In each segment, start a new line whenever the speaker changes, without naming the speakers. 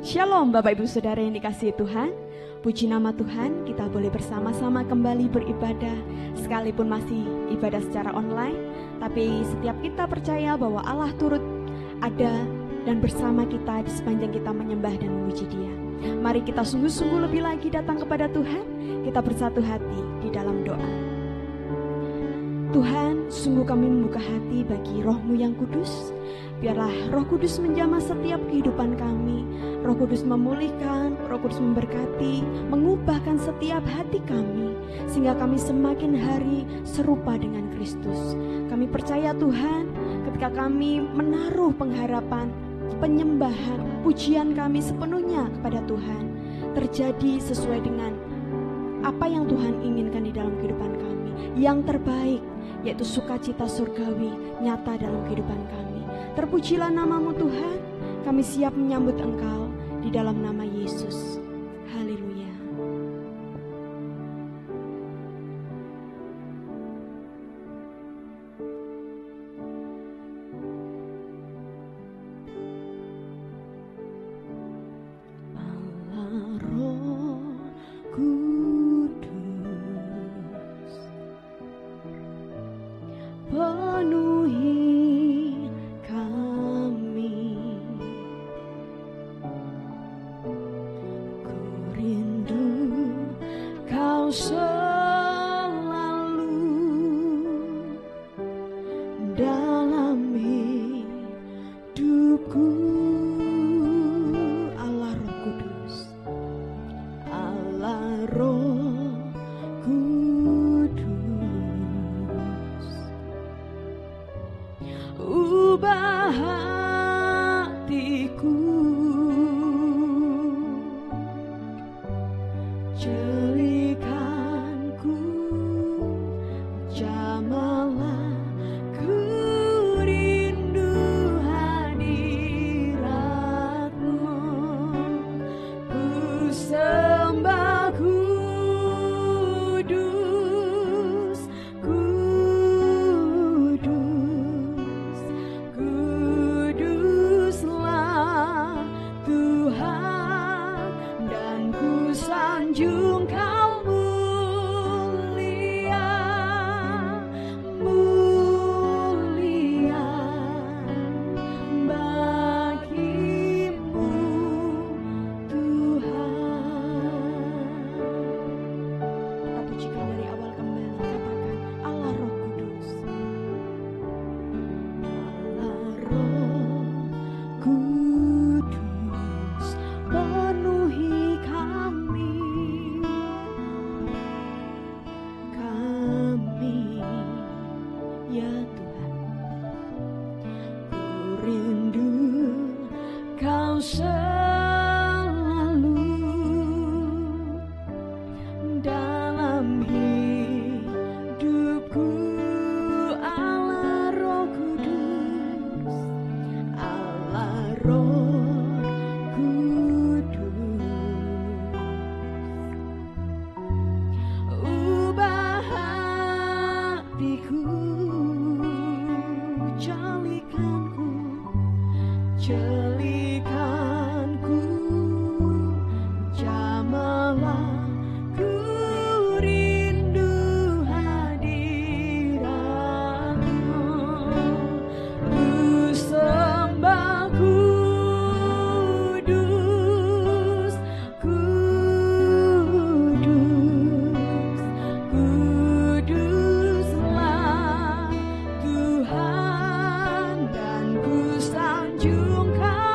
Shalom Bapak Ibu Saudara yang dikasihi Tuhan. Puji nama Tuhan, kita boleh bersama-sama kembali beribadah. Sekalipun masih ibadah secara online, tapi setiap kita percaya bahwa Allah turut ada dan bersama kita di sepanjang kita menyembah dan memuji Dia. Mari kita sungguh-sungguh lebih lagi datang kepada Tuhan. Kita bersatu hati di dalam doa. Tuhan, sungguh kami membuka hati bagi Roh-Mu yang kudus. Biarlah Roh Kudus menjamah setiap kehidupan kami. Roh Kudus memulihkan, Roh Kudus memberkati, mengubahkan setiap hati kami, sehingga kami semakin hari serupa dengan Kristus. Kami percaya Tuhan, ketika kami menaruh pengharapan, penyembahan, pujian kami sepenuhnya kepada Tuhan, terjadi sesuai dengan apa yang Tuhan inginkan di dalam kehidupan kami. Yang terbaik, yaitu sukacita surgawi nyata dalam kehidupan kami. Terpujilah nama-Mu Tuhan, kami siap menyambut Engkau di dalam nama Yesus. Haleluya. Allah Roh Kudus, penuhi Tuhan, dan ku sanjung Kau.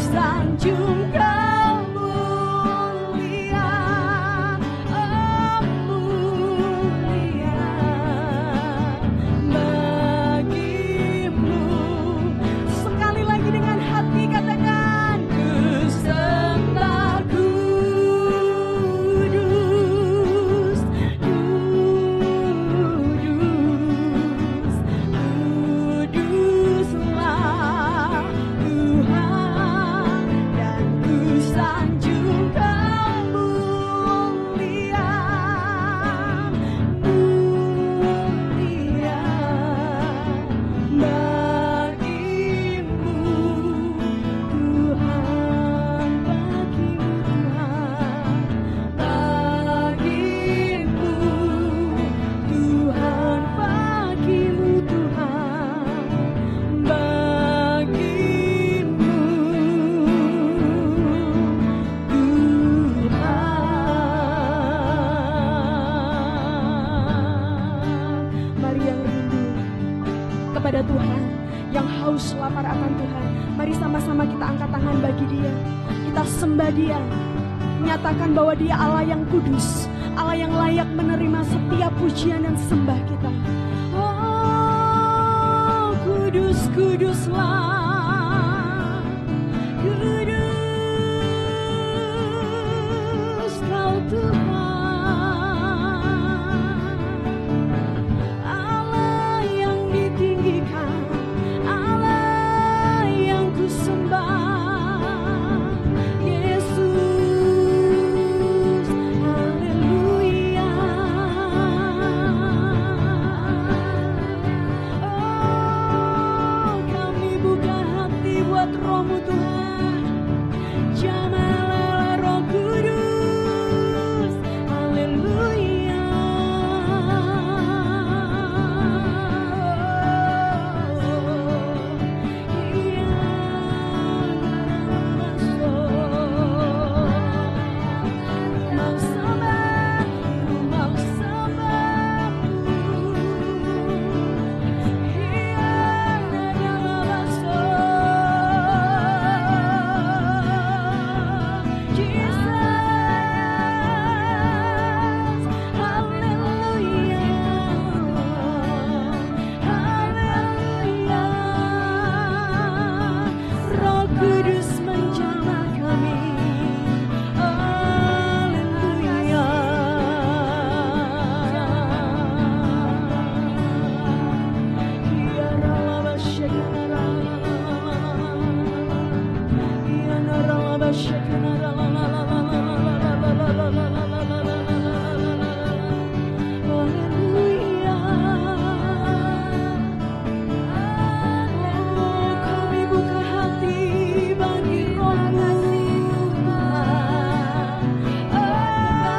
sanjung Kau mulia, oh mulia bagimu. Sekali lagi dengan hati katakan, ku sembah kudus, kudus, kuduslah Tuhan, dan ku sanjung Kau mulia, mulia bagimu Tuhan, bagimu Tuhan, bagimu Tuhan, bagimu Tuhan, bagimu Tuhan. Mari yang rindu kepada Tuhan, yang haus lapar akan Tuhan, mari sama-sama kita angkat tangan bagi Dia, kita sembah Dia, nyatakan bahwa Dia Allah yang kudus, Allah yang layak menerima setiap pujian dan sembah kita. Oh, kudus, kuduslah, kudus Kau Tuhan, Allah yang ditinggikan, Allah yang ku sembah, Yesus, haleluya. Oh, kami buka hati buat Roh-Mu Tuhan, jamahlah Roh Kudus, haleluya. Mau sembah, mau Roh Kudus menjamah kami, haleluya. Kami buka hati bagi Roh-Mu Tuhan.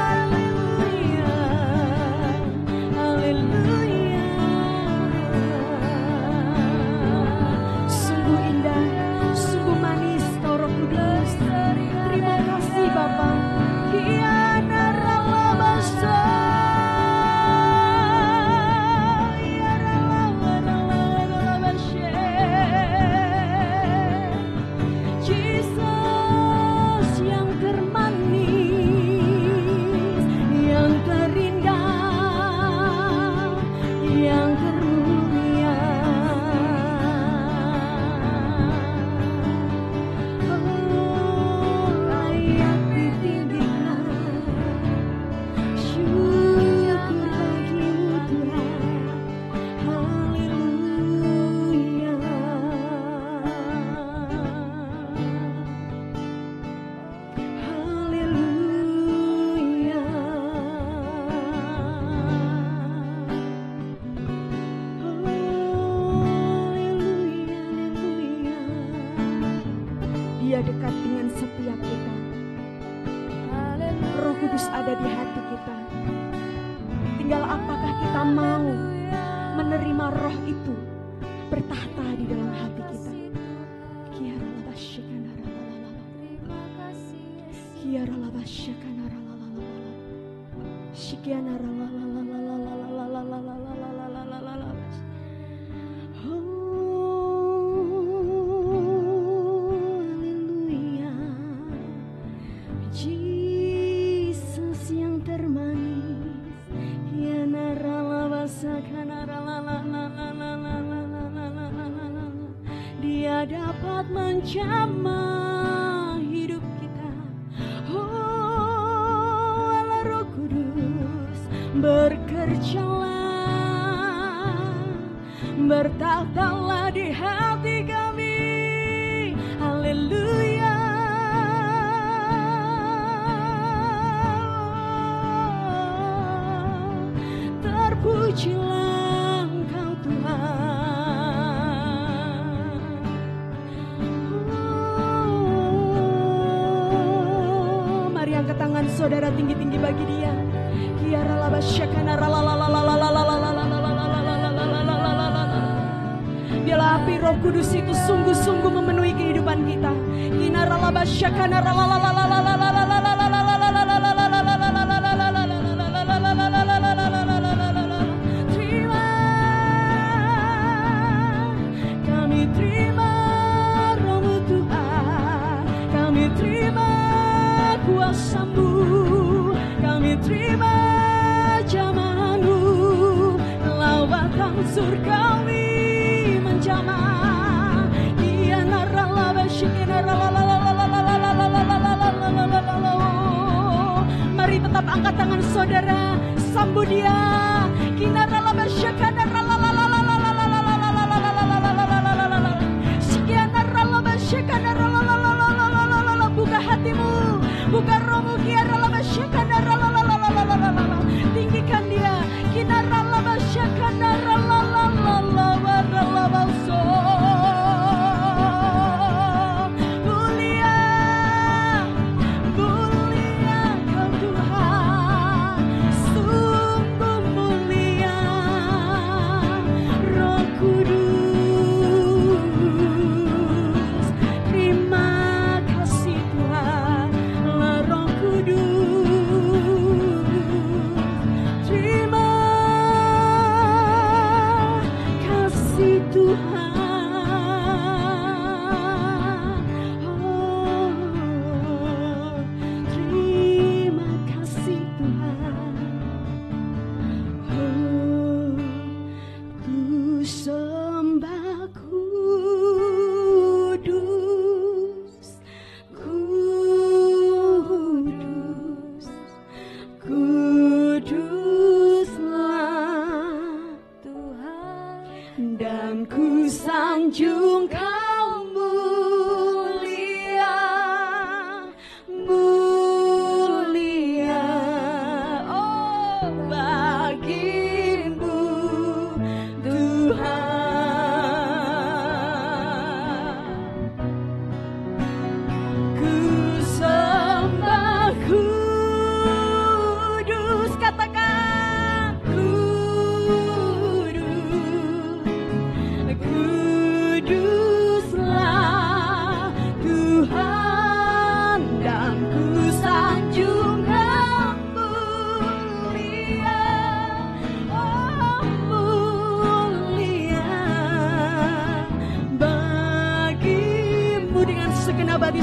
Haleluya, haleluya. Sungguh indah, sungguh manis Kau Roh Kudus. Terima kasih Bapa. Kiana ralabasa, ya ralabashe. Jesus yang termanis, yang terindah, yang termulia. Oh, layak ditinggikan, syukur bagimu Tuhan, haleluya. Haleluya. Haleluya. Dia dekat dengan setiap kita. Roh Kudus ada di hati kita. Tinggal apakah kita mau menerima Roh itu bertahta di dalam hati kita. Kiara labashikana ralalala. Kiara labashikana ralalala. Shikiana ralalala. Oh, haleluya. jamah hidup kita. Oh Allah Roh Kudus, bekerjalah, bertahtalah di hati kami. Haleluya. Terpujilah Engkau Tuhan. Mari angkat tangan saudara tinggi-tinggi bagi Dia. Biarlah api Roh Kudus itu sungguh-sungguh memenuhi kehidupan kita. Kami terima Roh-Mu Tuhan, kami terima kuasa-Mu, kami terima jamahan-Mu, lawatan surgawi menjamah. Mari tetap angkat tangan saudara, sambut Dia. Buka hatimu, buka rohmu, tinggikan Dia.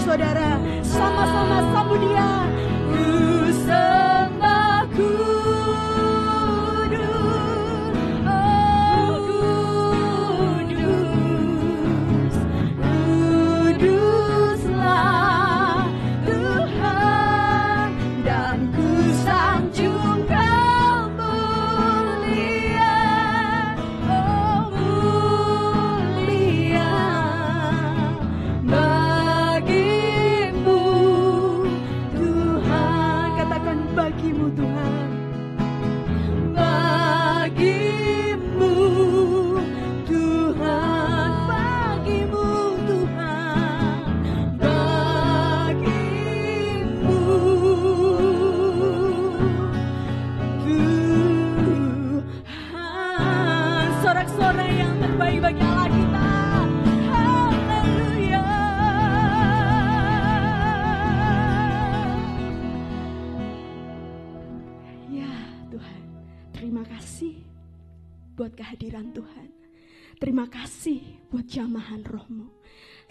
Saudara, sama-sama sambut Dia. Ku sembah Kudus, oh Kudus, Kuduslah Tuhan, dan ku sanjung Kau mulia, oh mulia. Bagimu Tuhan, bagimu Tuhan, bagimu Tuhan, bagimu Tuhan. Sorak-sorai yang terbaik bagi Allah kita. Haleluya. Terima kasih buat kehadiran Tuhan. Terima kasih buat jamahan Roh-Mu.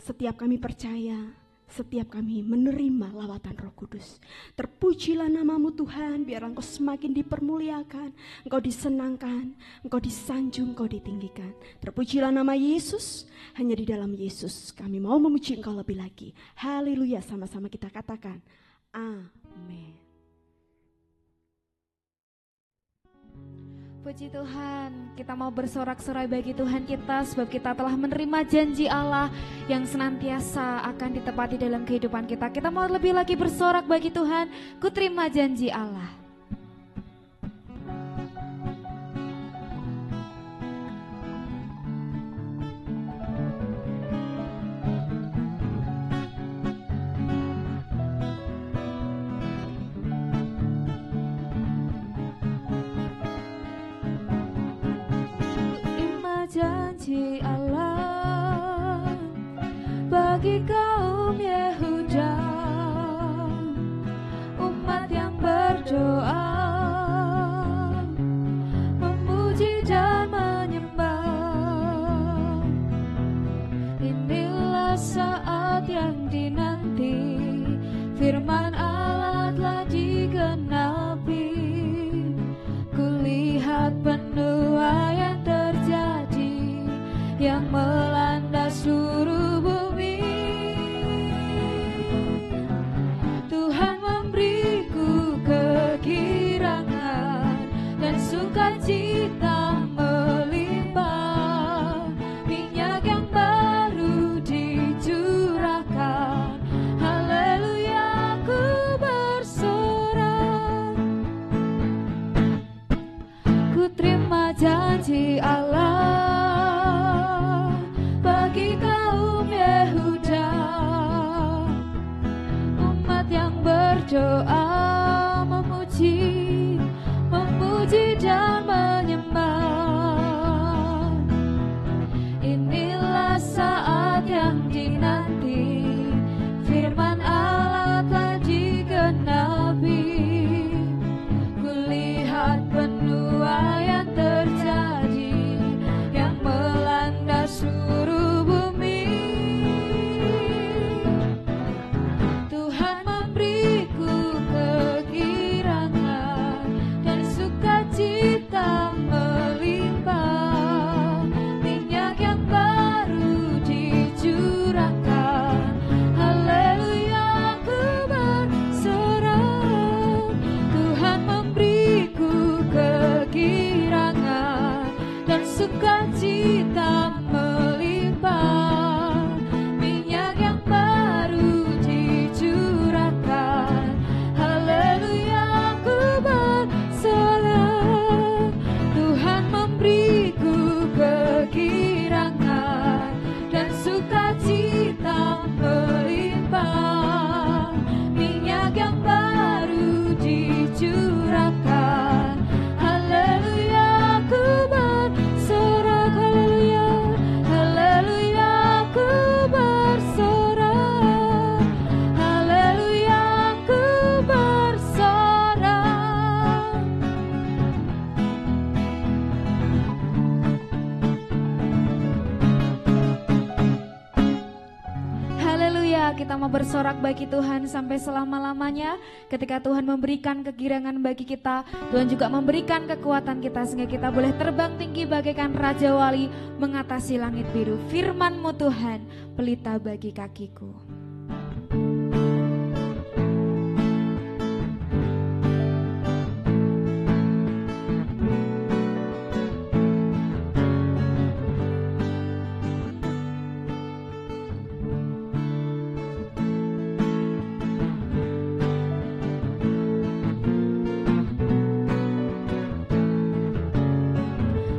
Setiap kami percaya setiap kami menerima lawatan Roh Kudus. Terpujilah namamu Tuhan, biar Engkau semakin dipermuliakan, Engkau disenangkan, Engkau disanjung, Engkau ditinggikan. Terpujilah nama Yesus, hanya di dalam Yesus kami mau memuji Engkau lebih lagi. Haleluya, sama-sama kita katakan amin.
Puji Tuhan, kita mau bersorak-sorai bagi Tuhan kita sebab kita telah menerima janji Allah yang senantiasa akan ditepati dalam kehidupan kita. Kita mau lebih lagi bersorak bagi Tuhan, ku terima janji Allah. Janji Allah bagi kaum Yehuda, umat yang berdoa, memuji dan menyembah. Inilah saat yang dinanti, firman Allah telah digenapi. Kulihat penuaian yang terjadi, yang melanda seluruh bumi. Tuhan memberiku kegirangan dan sukacita melimpah. Minyak yang baru dicurahkan, haleluya ku bersorak. Ku terima janji Allah bagi kaum Yehuda, umat yang berdoa, memuji dan menyembah. Inilah saat yang dinanti, firman Allah telah digenapi. Kulihat penuaian terjadi, yang melanda seluruh bumi. Tuhan memberiku kegirangan dan sukacita melimpah. Minyak yang baru dicurahkan, haleluya ku bersorak. Tuhan memberiku kegirangan dan sukacita melimpah. Minyak yang baru dicurahkan, haleluya ku bersorak. Tuhan memberiku kegirangan dan sukacita melimpah. Minyak yang baru dicurahkan, haleluya ku bersorak. Haleluya, haleluya ku bersorak. Haleluya ku bersorak. Haleluya, kita mau bersorak bagi Tuhan sampai selama-lamanya. Ketika Tuhan memberikan kegirangan bagi kita, Tuhan juga memberikan kekuatan kita sehingga kita boleh terbang tinggi bagaikan Raja Wali mengatasi langit biru. Firman-Mu Tuhan, pelita bagi kakiku.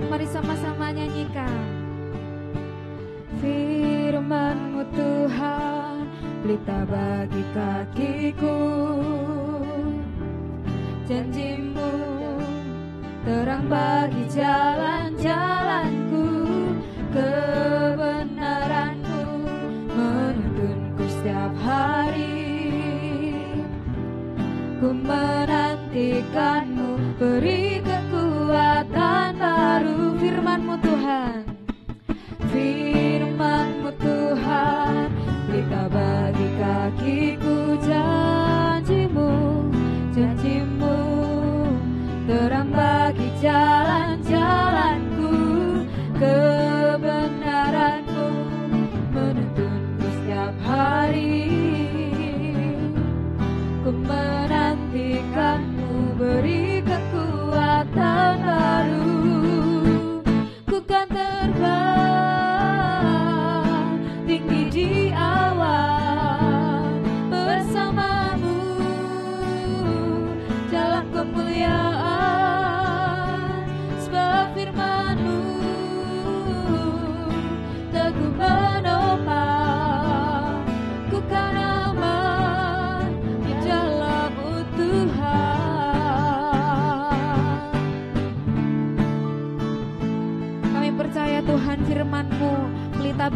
Mari sama-sama nyanyikan. Firman-Mu Tuhan, pelita bagi kakiku. Janji-Mu terang bagi jalan-jalanku. Kebenaran-Mu menuntunku setiap hari. Ku menantikan-Mu, beri kekuatan baru. Firman-Mu Tuhan, firman-Mu Tuhan, pelita bagi kakiku.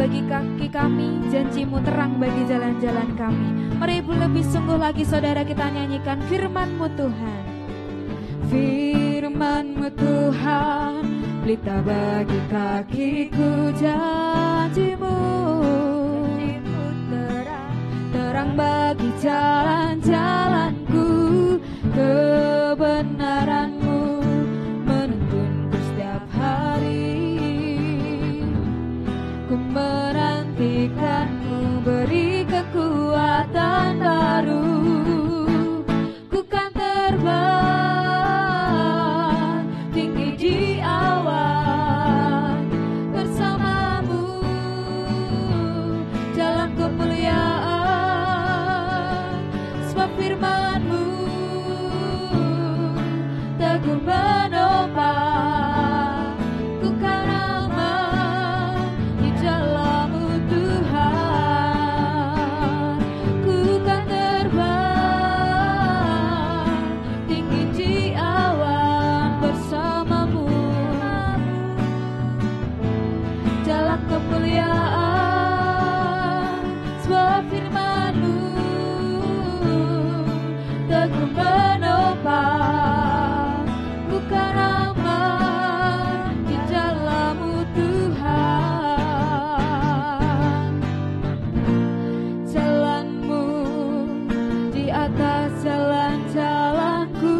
bagi kaki kami, janji-Mu terang bagi jalan-jalan kami. Mari lebih sungguh lagi saudara kita nyanyikan firman-Mu Tuhan. Firman-Mu Tuhan, pelita bagi kakiku, janji-Mu terang bagi jalan-jalanku, kebenaran-Mu menuntunku setiap hari. Ku menantikan-Mu, beri kekuatan baru. Ku kan terbang tinggi di awan bersama-Mu dalam kemuliaan. Sebab firman-Mu teguh menopang, ku kan aman di dalam-Mu Tuhan. Ku kan terbang tinggi di awan bersama-Mu dalam kemuliaan. Sebab firman-Mu teguh menopang, ku kan aman di dalam-Mu Tuhan. Jalan-Mu di atas jalan-jalanku,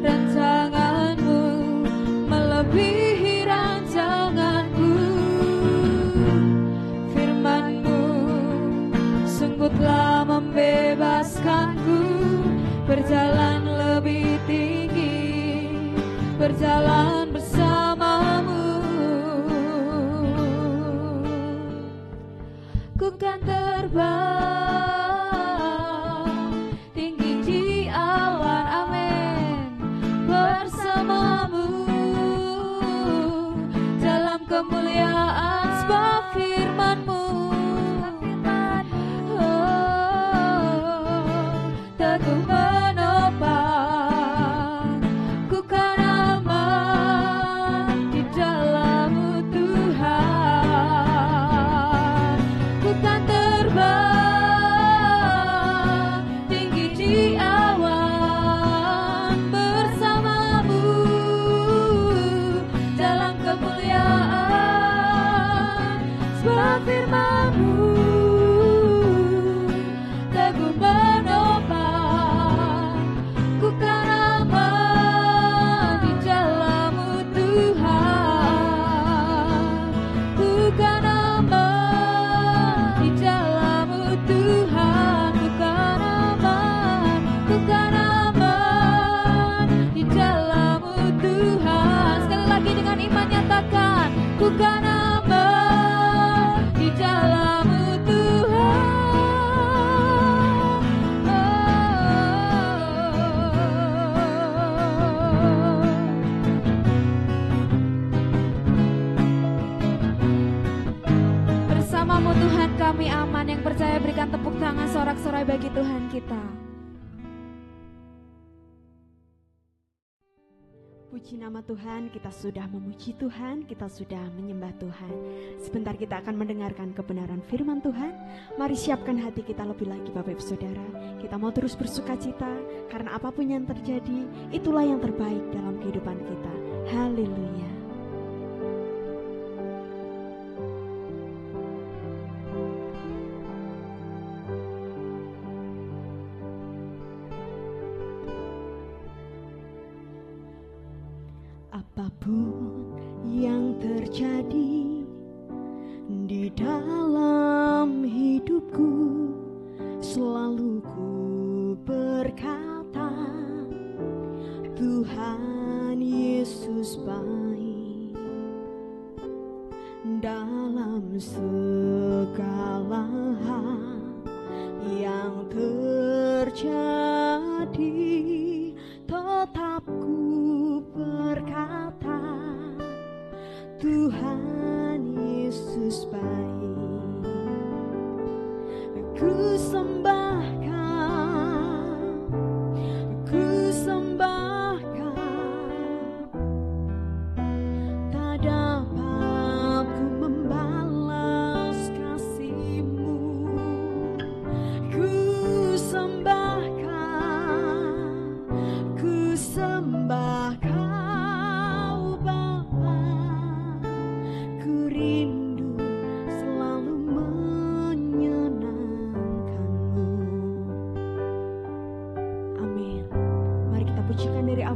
rancangan-Mu melebihi rancanganku. Firman-Mu sungguh telah membebaskanku, berjalan lebih tinggi, berjalan bersama-Mu. Ku kan terbang tinggi di awan, amin, bersama-Mu dalam kemuliaan. Sebab firman-Mu teguh menopang, ku kan aman di dalam-Mu Tuhan. Ku kan terbang tinggi di awan bersama-Mu dalam kemuliaan. Sebab firman-Mu teguh menopang, ku kan aman di dalam-Mu Tuhan. Ku kan aman di dalam-Mu Tuhan. Ku kan aman, ku kan aman di dalam-Mu Tuhan. Sekali lagi dengan iman nyatakan, ku kan aman di dalam-Mu Tuhan. Bersama-Mu Tuhan kami aman. Yang percaya berikan tepuk tangan sorak-sorai bagi Tuhan kita.
Puji nama Tuhan, kita sudah memuji Tuhan, kita sudah menyembah Tuhan. Sebentar kita akan mendengarkan kebenaran firman Tuhan. Mari siapkan hati kita lebih lagi Bapak Ibu Saudara. Kita mau terus bersuka cita, karena apapun yang terjadi, itulah yang terbaik dalam kehidupan kita. Haleluya. Apapun yang terjadi di dalam hidupku, selalu ku berkata, Tuhan Yesus baik. Dalam segala hal yang terjadi, tetap ku berkata, Tuhan Yesus baik. Ku sembahkan, tak dapat ku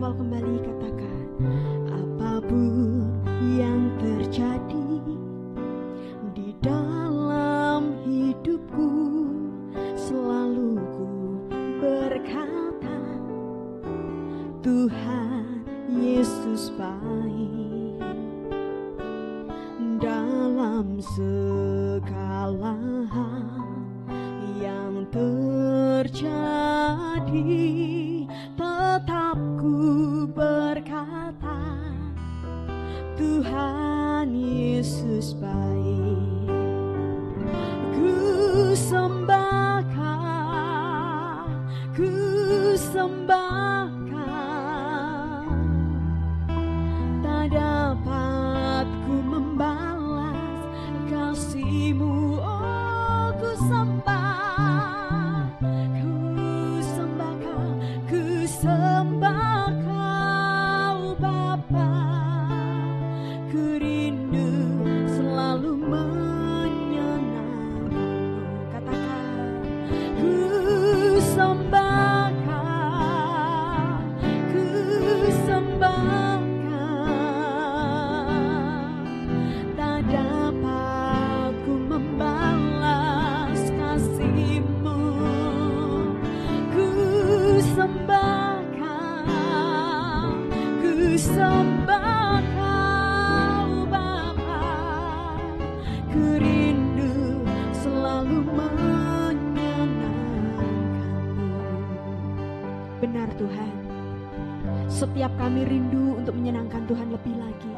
awal kembali, katakan, apapun yang terjadi di dalam hidupku, selalu ku berkata, Tuhan Yesus baik. Dalam segala hal yang terjadi, tetap ku berkata, Tuhan Yesus baik. Ku sembahkan, ku sembahkan, tak dapat ku membalas kasih-Mu, oh ku sembah, ku sembahkan, ku sembah Kau Bapa. Ku rindu selalu menyenangkan-Mu. Katakan, ku sembahkan, ku sembahkan, tak dapat ku membalas kasih-Mu. Ku sembahkan, ku sembah Kau Bapa. Ku rindu selalu menyenangkan-Mu. Benar Tuhan, setiap kami rindu untuk menyenangkan Tuhan lebih lagi.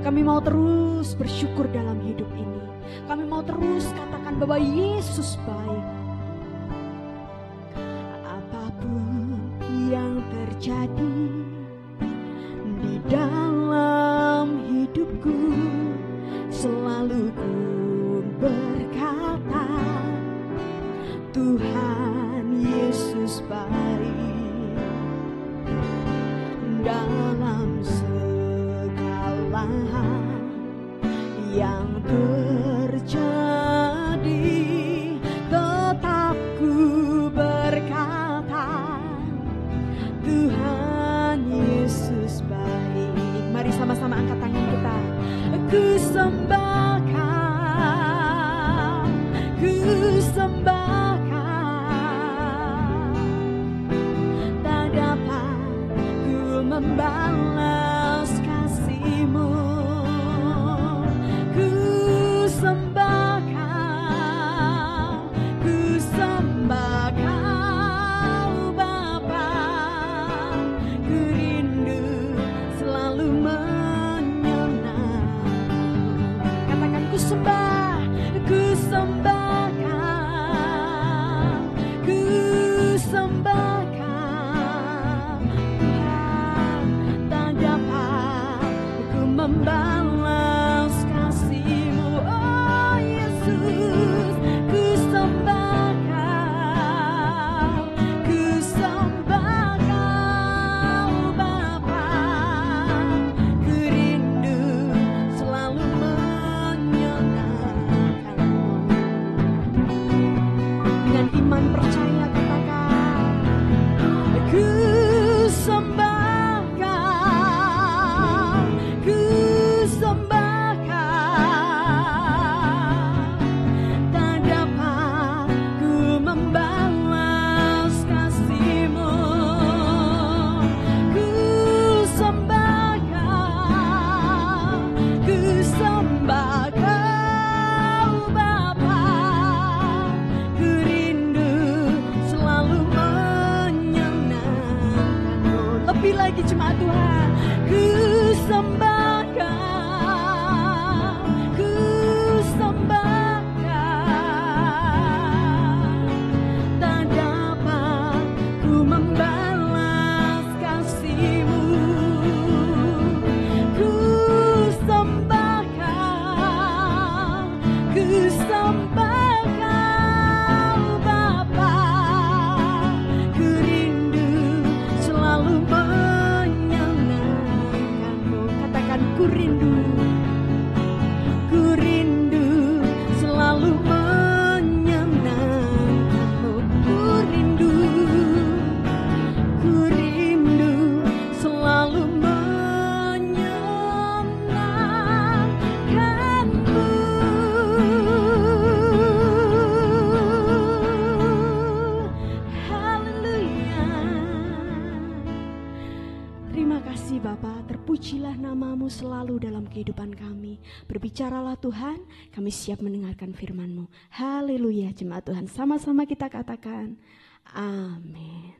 Kami mau terus bersyukur dalam hidup ini. Kami mau terus katakan bahwa Yesus baik. Apapun yang terjadi di dalam hidupku, selalu ku berkata, Tuhan Yesus baik. Dalam segala hal yang terjadi, tetap ku berkata, Tuhan Yesus baik. Mari sama-sama angkat tangan kita. Ku sembahkan, ku sembahkan, tak dapat ku membalas kasih-Mu. Ku terpujilah nama-Mu selalu dalam kehidupan kami. Berbicaralah Tuhan, kami siap mendengarkan firman-Mu. Haleluya, jemaat Tuhan. Sama-sama kita katakan, amin.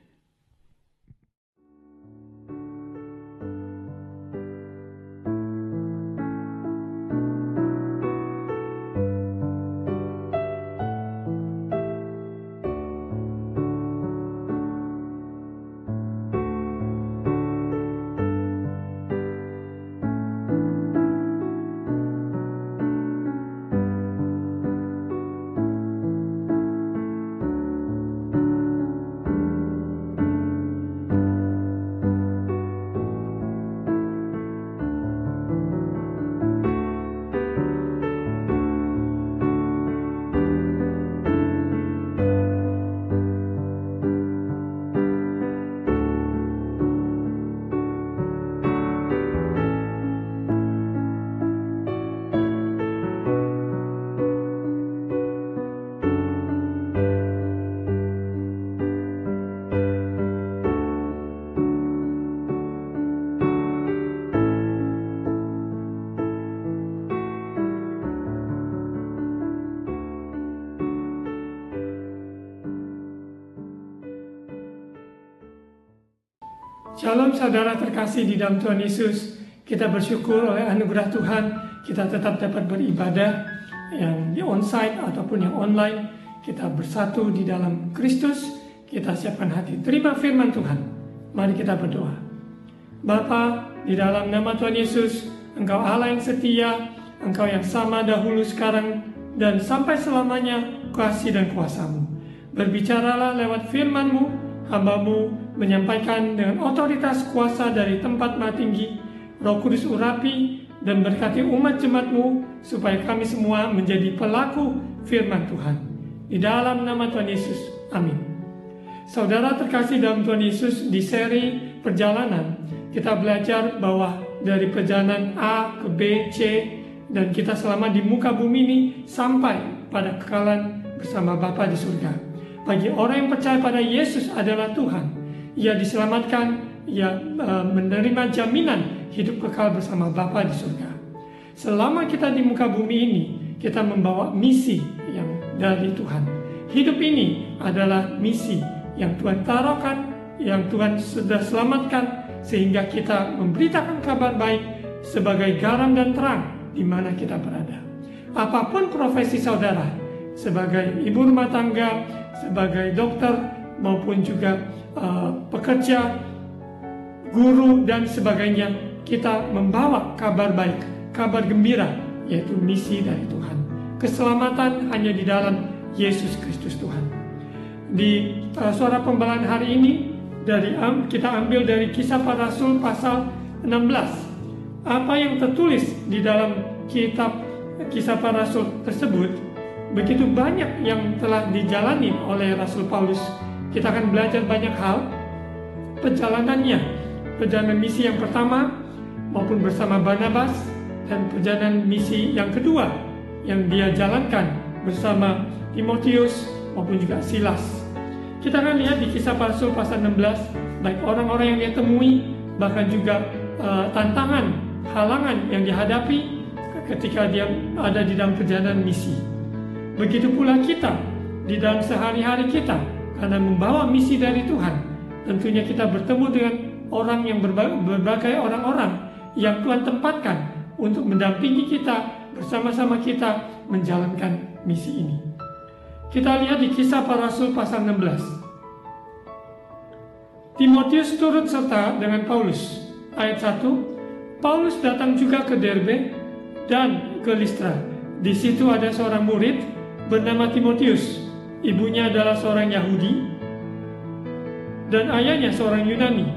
Shalom saudara terkasih di dalam Tuhan Yesus. Kita bersyukur oleh anugerah Tuhan kita tetap dapat beribadah yang di onsite ataupun yang online. Kita bersatu di dalam Kristus. Kita siapkan hati terima firman Tuhan. Mari kita berdoa. Bapa, di dalam nama Tuhan Yesus, Engkau Allah yang setia, Engkau yang sama dahulu, sekarang, dan sampai selamanya kasih dan kuasa-Mu. Berbicaralah lewat firman-Mu. Hamba-Mu menyampaikan dengan otoritas kuasa dari tempat Maha Tinggi. Roh Kudus urapi dan berkati umat jemaat-Mu supaya kami semua menjadi pelaku firman Tuhan. Di dalam nama Tuhan Yesus, amin. Saudara terkasih dalam Tuhan Yesus, di seri perjalanan kita belajar bahwa dari perjalanan A ke B, C, dan kita selama di muka bumi ini sampai pada kekekalan bersama Bapa di surga. Bagi orang yang percaya pada Yesus adalah Tuhan, ia diselamatkan, ia menerima jaminan hidup kekal bersama Bapa di surga. Selama kita di muka bumi ini, kita membawa misi yang dari Tuhan. Hidup ini adalah misi yang Tuhan taruhkan, yang Tuhan sudah selamatkan, sehingga kita memberitakan kabar baik sebagai garam dan terang di mana kita berada. Apapun profesi saudara, sebagai ibu rumah tangga, sebagai dokter, maupun juga pekerja, guru, dan sebagainya, kita membawa kabar baik, kabar gembira, yaitu misi dari Tuhan. Keselamatan hanya di dalam Yesus Kristus Tuhan. Di suara pembelaan hari ini, kita ambil dari Kisah Para Rasul pasal 16. Apa yang tertulis di dalam kitab Kisah Para Rasul tersebut, begitu banyak yang telah dijalani oleh Rasul Paulus. Kita akan belajar banyak hal perjalanannya, perjalanan misi yang pertama maupun bersama Barnabas, dan perjalanan misi yang kedua yang dia jalankan bersama Timotius maupun juga Silas. Kita akan lihat di Kisah Para Rasul pasal 16, baik orang-orang yang dia temui, bahkan juga tantangan, halangan yang dihadapi ketika dia ada di dalam perjalanan misi. Begitu pula kita di dalam sehari-hari kita, karena membawa misi dari Tuhan, tentunya kita bertemu dengan orang yang berbagai orang-orang yang Tuhan tempatkan untuk mendampingi kita, bersama-sama kita menjalankan misi ini. Kita lihat di Kisah Para Rasul pasal 16. Timotius turut serta dengan Paulus. Ayat 1, Paulus datang juga ke Derbe dan ke Listra. Di situ ada seorang murid bernama Timotius. Ibunya adalah seorang Yahudi dan ayahnya seorang Yunani.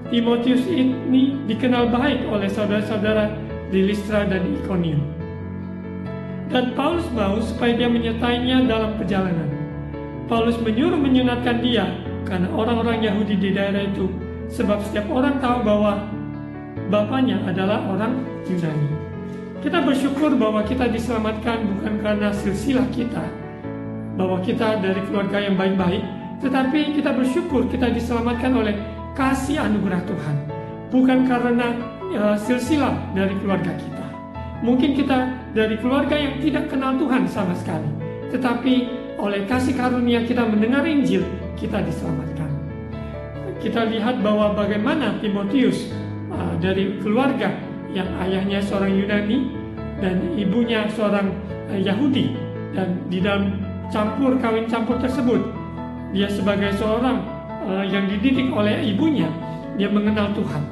Timotius ini dikenal baik oleh saudara-saudara di Listra dan Ikonium. Dan Paulus mau supaya dia menyertainya dalam perjalanan. Paulus menyuruh menyunatkan dia karena orang-orang Yahudi di daerah itu, sebab setiap orang tahu bahwa bapaknya adalah orang Yunani. Kita bersyukur bahwa kita diselamatkan bukan karena silsilah kita, bahwa kita dari keluarga yang baik-baik, tetapi kita bersyukur kita diselamatkan oleh kasih anugerah Tuhan. Bukan karena silsilah dari keluarga kita. Mungkin kita dari keluarga yang tidak kenal Tuhan sama sekali, tetapi oleh kasih karunia kita mendengar Injil, kita diselamatkan. Kita lihat bahwa bagaimana Timotius dari keluarga yang ayahnya seorang Yunani dan ibunya seorang Yahudi, dan di dalam kawin campur tersebut, dia sebagai seorang yang dididik oleh ibunya, dia mengenal Tuhan.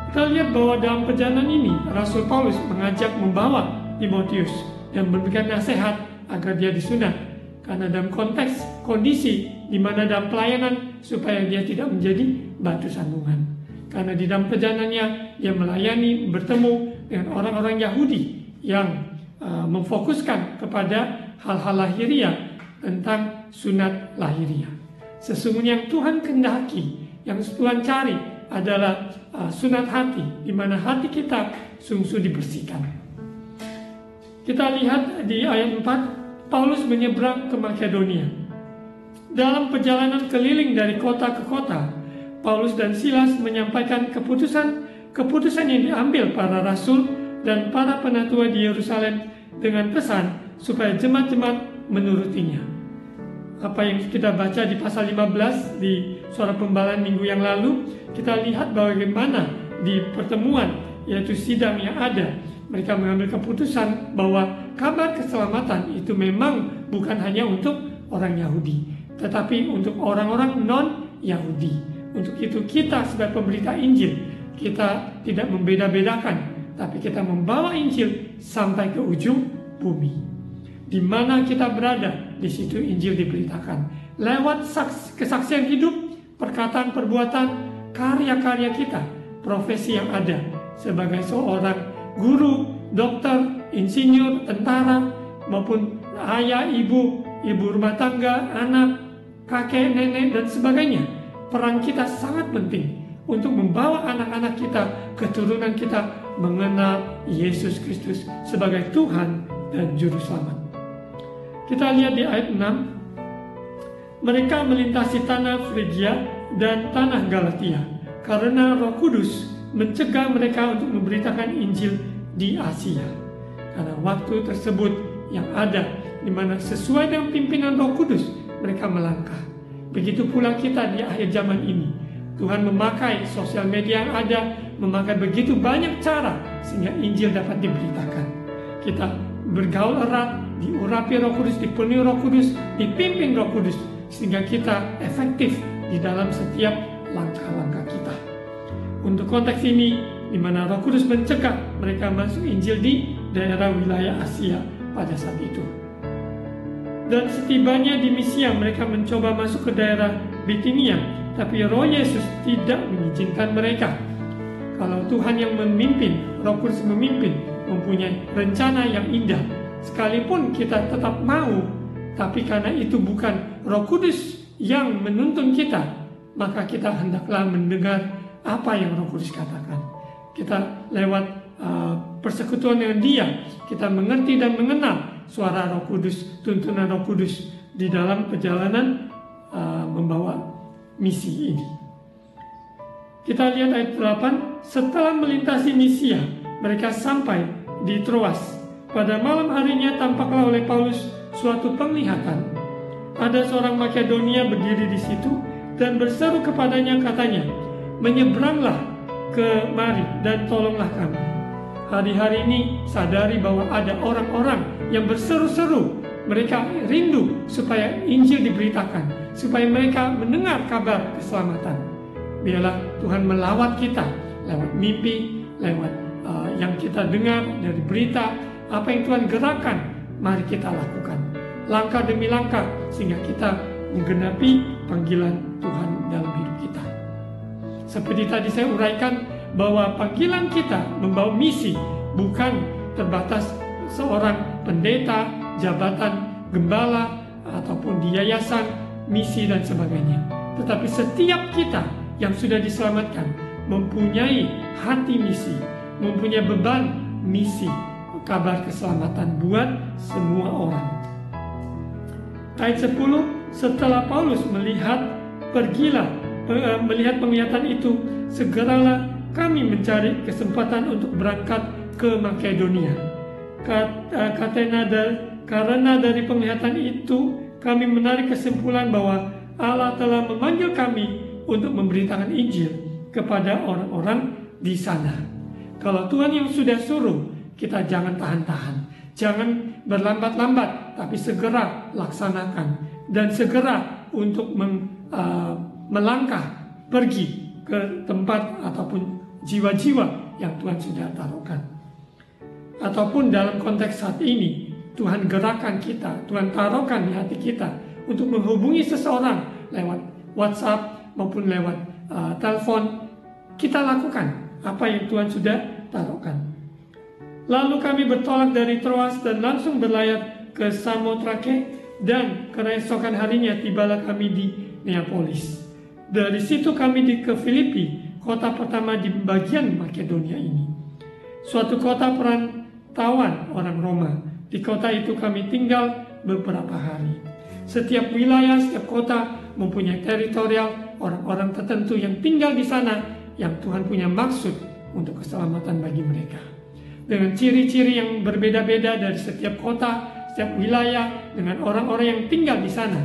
Kita lihat bahwa dalam perjalanan ini Rasul Paulus mengajak membawa Timotius dan memberikan nasihat agar dia disunat, karena dalam konteks kondisi di mana dalam pelayanan supaya dia tidak menjadi batu sandungan. Karena di dalam perjalanannya dia melayani, bertemu dengan orang-orang Yahudi yang memfokuskan kepada hal-hal lahiriah tentang sunat lahiriah. Sesungguhnya yang Tuhan kehendaki, yang Tuhan cari adalah sunat hati, di mana hati kita sungguh dibersihkan. Kita lihat di ayat 4, Paulus menyeberang ke Makedonia. Dalam perjalanan keliling dari kota ke kota, Paulus dan Silas menyampaikan keputusan yang diambil para rasul dan para penatua di Yerusalem dengan pesan supaya jemaat-jemaat menurutinya. Apa yang kita baca di pasal 15 di Suara Pembalaan minggu yang lalu, kita lihat bagaimana di pertemuan, yaitu sidang yang ada, mereka mengambil keputusan bahwa kabar keselamatan itu memang bukan hanya untuk orang Yahudi, tetapi untuk orang-orang non-Yahudi. Untuk itu kita sebagai pemberita Injil, kita tidak membeda-bedakan, tapi kita membawa Injil sampai ke ujung bumi. Di mana kita berada, di situ Injil diberitakan. Lewat kesaksian hidup, perkataan, perbuatan, karya-karya kita, profesi yang ada sebagai seorang guru, dokter, insinyur, tentara, maupun ayah, ibu rumah tangga, anak, kakek, nenek, dan sebagainya. Peran kita sangat penting untuk membawa anak-anak kita, keturunan kita mengenal Yesus Kristus sebagai Tuhan dan Juru Selamat. Kita lihat di ayat 6, mereka melintasi tanah Frigia dan tanah Galatia karena Roh Kudus mencegah mereka untuk memberitakan Injil di Asia. Karena waktu tersebut yang ada, di mana sesuai dengan pimpinan Roh Kudus mereka melangkah. Begitu pula kita di akhir zaman ini. Tuhan memakai sosial media yang ada, memakai begitu banyak cara sehingga Injil dapat diberitakan. Kita bergaul erat, diurapi Roh Kudus, dipenuhi Roh Kudus, dipimpin Roh Kudus, sehingga kita efektif di dalam setiap langkah-langkah kita. Untuk konteks ini, di mana Roh Kudus mencegah mereka masuk Injil di daerah wilayah Asia pada saat itu. Dan setibanya di Misia, mereka mencoba masuk ke daerah Bitinia, tapi Roh Yesus tidak mengizinkan mereka. Kalau Tuhan yang memimpin, Roh Kudus memimpin, mempunyai rencana yang indah, sekalipun kita tetap mau, tapi karena itu bukan Roh Kudus yang menuntun kita, maka kita hendaklah mendengar apa yang Roh Kudus katakan. Kita lewat persekutuan dengan Dia, kita mengerti dan mengenal suara Roh Kudus, tuntunan Roh Kudus di dalam perjalanan membawa misi ini. Kita lihat ayat 8, setelah melintasi Misia, mereka sampai di Troas. Pada malam harinya tampaklah oleh Paulus suatu penglihatan. Ada seorang Makedonia berdiri di situ dan berseru kepadanya, katanya, menyeberanglah ke mari dan tolonglah kami. Hari-hari ini sadari bahwa ada orang-orang yang berseru-seru. Mereka rindu supaya Injil diberitakan, supaya mereka mendengar kabar keselamatan. Biarlah Tuhan melawat kita lewat mimpi, lewat yang kita dengar dari berita, apa yang Tuhan gerakkan, mari kita lakukan. Langkah demi langkah, sehingga kita menggenapi panggilan Tuhan dalam hidup kita. Seperti tadi saya uraikan, bahwa panggilan kita membawa misi bukan terbatas seorang pendeta, jabatan gembala, ataupun di yayasan, misi dan sebagainya. Tetapi setiap kita yang sudah diselamatkan mempunyai hati misi, mempunyai beban misi, kabar keselamatan buat semua orang. Ayat 10, setelah Paulus melihat penglihatan itu, segeralah kami mencari kesempatan untuk berangkat ke Makedonia. Karena dari penglihatan itu, kami menarik kesimpulan bahwa Allah telah memanggil kami untuk memberitakan Injil kepada orang-orang di sana. Kalau Tuhan yang sudah suruh, kita jangan tahan-tahan. Jangan berlambat-lambat, tapi segera laksanakan. Dan segera untuk melangkah, pergi ke tempat ataupun jiwa-jiwa yang Tuhan sudah taruhkan. Ataupun dalam konteks saat ini, Tuhan gerakkan kita, Tuhan taruhkan di hati kita untuk menghubungi seseorang lewat WhatsApp maupun lewat telepon. Kita lakukan apa yang Tuhan sudah taruhkan. Lalu kami bertolak dari Troas dan langsung berlayar ke Samotrake, dan keesokan harinya tibalah kami di Neapolis. Dari situ kami ke Filipi, kota pertama di bagian Makedonia ini. Suatu kota perantauan orang Roma. Di kota itu kami tinggal beberapa hari. Setiap wilayah, setiap kota mempunyai teritorial orang-orang tertentu yang tinggal di sana, yang Tuhan punya maksud untuk keselamatan bagi mereka. Dengan ciri-ciri yang berbeda-beda dari setiap kota, setiap wilayah, dengan orang-orang yang tinggal di sana,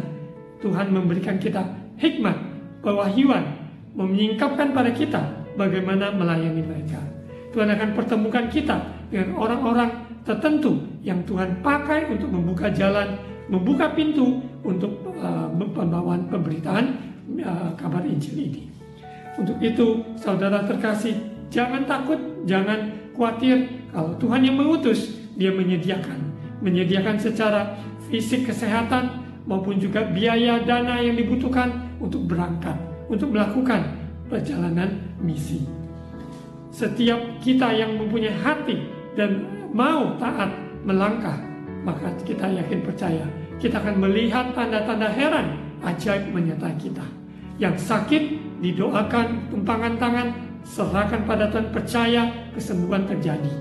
Tuhan memberikan kita hikmat, pewahyuan, menyingkapkan pada kita bagaimana melayani mereka. Tuhan akan pertemukan kita dengan orang-orang tertentu yang Tuhan pakai untuk membuka jalan, membuka pintu untuk pembawaan pemberitaan kabar Injil ini. Untuk itu, saudara terkasih, jangan takut, jangan khawatir. Kalau Tuhan yang mengutus, Dia menyediakan secara fisik kesehatan maupun juga biaya dana yang dibutuhkan untuk berangkat, untuk melakukan perjalanan misi. Setiap kita yang mempunyai hati dan mau taat melangkah, maka kita yakin percaya kita akan melihat tanda-tanda heran ajaib menyertai kita. Yang sakit didoakan, tumpangan tangan, serahkan pada Tuhan, percaya kesembuhan terjadi,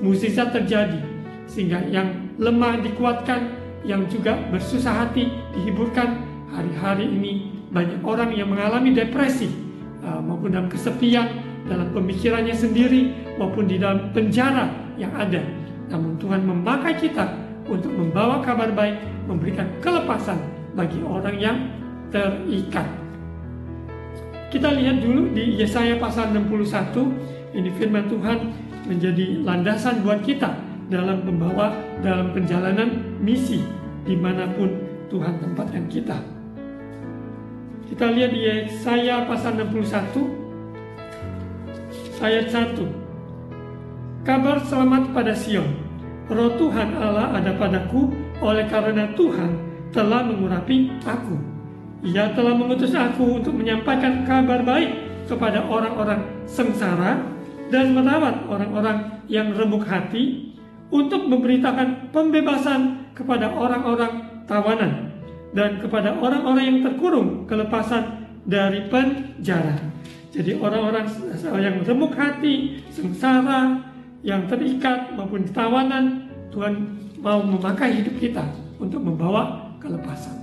mukjizat terjadi, sehingga yang lemah dikuatkan, yang juga bersusah hati dihiburkan. Hari-hari ini banyak orang yang mengalami depresi maupun dalam kesepian, dalam pemikirannya sendiri maupun di dalam penjara yang ada. Namun Tuhan memakai kita untuk membawa kabar baik, memberikan kelepasan bagi orang yang terikat. Kita lihat dulu di Yesaya pasal 61, ini firman Tuhan menjadi landasan buat kita dalam membawa dalam perjalanan misi dimanapun Tuhan tempatkan kita. Kita lihat di Yesaya pasal 61 ayat 1. Kabar selamat pada Sion, Roh Tuhan Allah ada padaku, oleh karena Tuhan telah mengurapi aku. Ia telah mengutus aku untuk menyampaikan kabar baik kepada orang-orang sengsara dan merawat orang-orang yang remuk hati, untuk memberitakan pembebasan kepada orang-orang tawanan dan kepada orang-orang yang terkurung kelepasan dari penjara. Jadi orang-orang yang remuk hati, sengsara, yang terikat maupun tawanan, Tuhan mau memakai hidup kita untuk membawa kelepasan.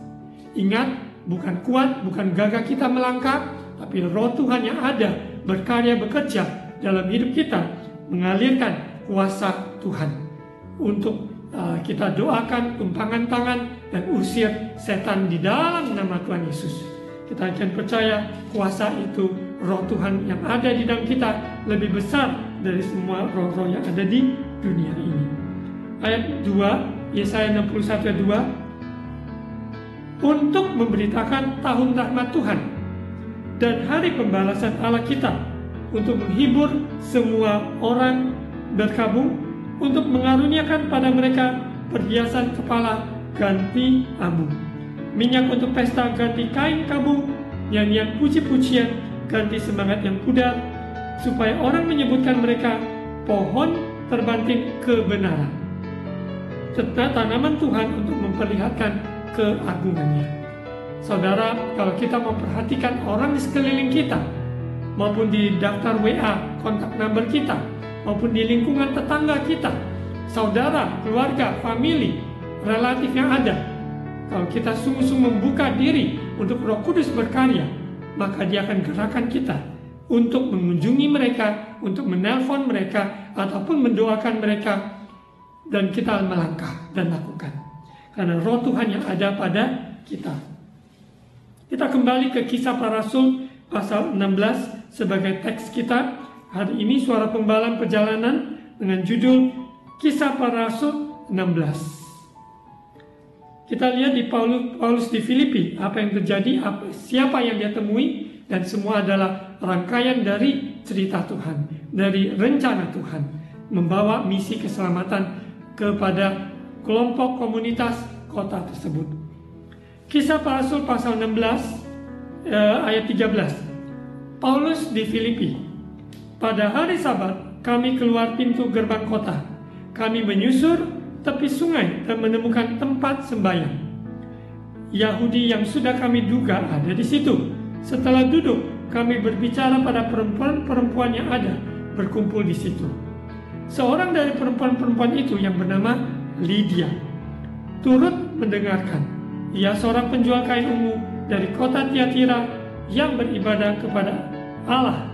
Ingat, bukan kuat, bukan gagah kita melangkah, tapi Roh Tuhan yang ada berkarya, bekerja dalam hidup kita, mengalirkan kuasa Tuhan untuk kita doakan, tumpangan tangan, dan usir setan di dalam nama Tuhan Yesus. Kita akan percaya kuasa itu, Roh Tuhan yang ada di dalam kita lebih besar dari semua roh-roh yang ada di dunia ini. Ayat 2, Yesaya 61 ayat 2, untuk memberitakan tahun rahmat Tuhan dan hari pembalasan Allah kita, untuk menghibur semua orang berkabung, untuk mengaruniakan pada mereka perhiasan kepala ganti abu, minyak untuk pesta ganti kain kabung, nyanyian puji-pujian ganti semangat yang pudar, supaya orang menyebutkan mereka pohon terbanting kebenaran, serta tanaman Tuhan untuk memperlihatkan keagungannya. Saudara, kalau kita memperhatikan orang di sekeliling kita, maupun di daftar WA, kontak number kita, maupun di lingkungan tetangga kita, saudara, keluarga, famili, relatif yang ada, kalau kita sungguh-sungguh membuka diri untuk Roh Kudus berkarya, maka Dia akan gerakan kita untuk mengunjungi mereka, untuk menelpon mereka, ataupun mendoakan mereka, dan kita melangkah dan lakukan. Karena roh Tuhan yang ada pada kita. Kita kembali ke Kisah Para Rasul pasal 16 sebagai teks kita. Hari ini Suara Pengembala Perjalanan dengan judul Kisah Para Rasul 16. Kita lihat di Paulus di Filipi, apa yang terjadi, siapa yang dia temui, dan semua adalah rangkaian dari cerita Tuhan, dari rencana Tuhan, membawa misi keselamatan kepada kelompok komunitas kota tersebut. Kisah Para Rasul pasal 16 ayat 13. Paulus di Filipi. Pada hari Sabat kami keluar pintu gerbang kota. Kami menyusur tepi sungai dan menemukan tempat sembahyang. Yahudi yang sudah kami duga ada di situ. Setelah duduk, kami berbicara pada perempuan-perempuan yang ada berkumpul di situ. Seorang dari perempuan-perempuan itu yang bernama Lydia turut mendengarkan. Ia seorang penjual kain ungu dari kota Tiatira yang beribadah kepada Allah.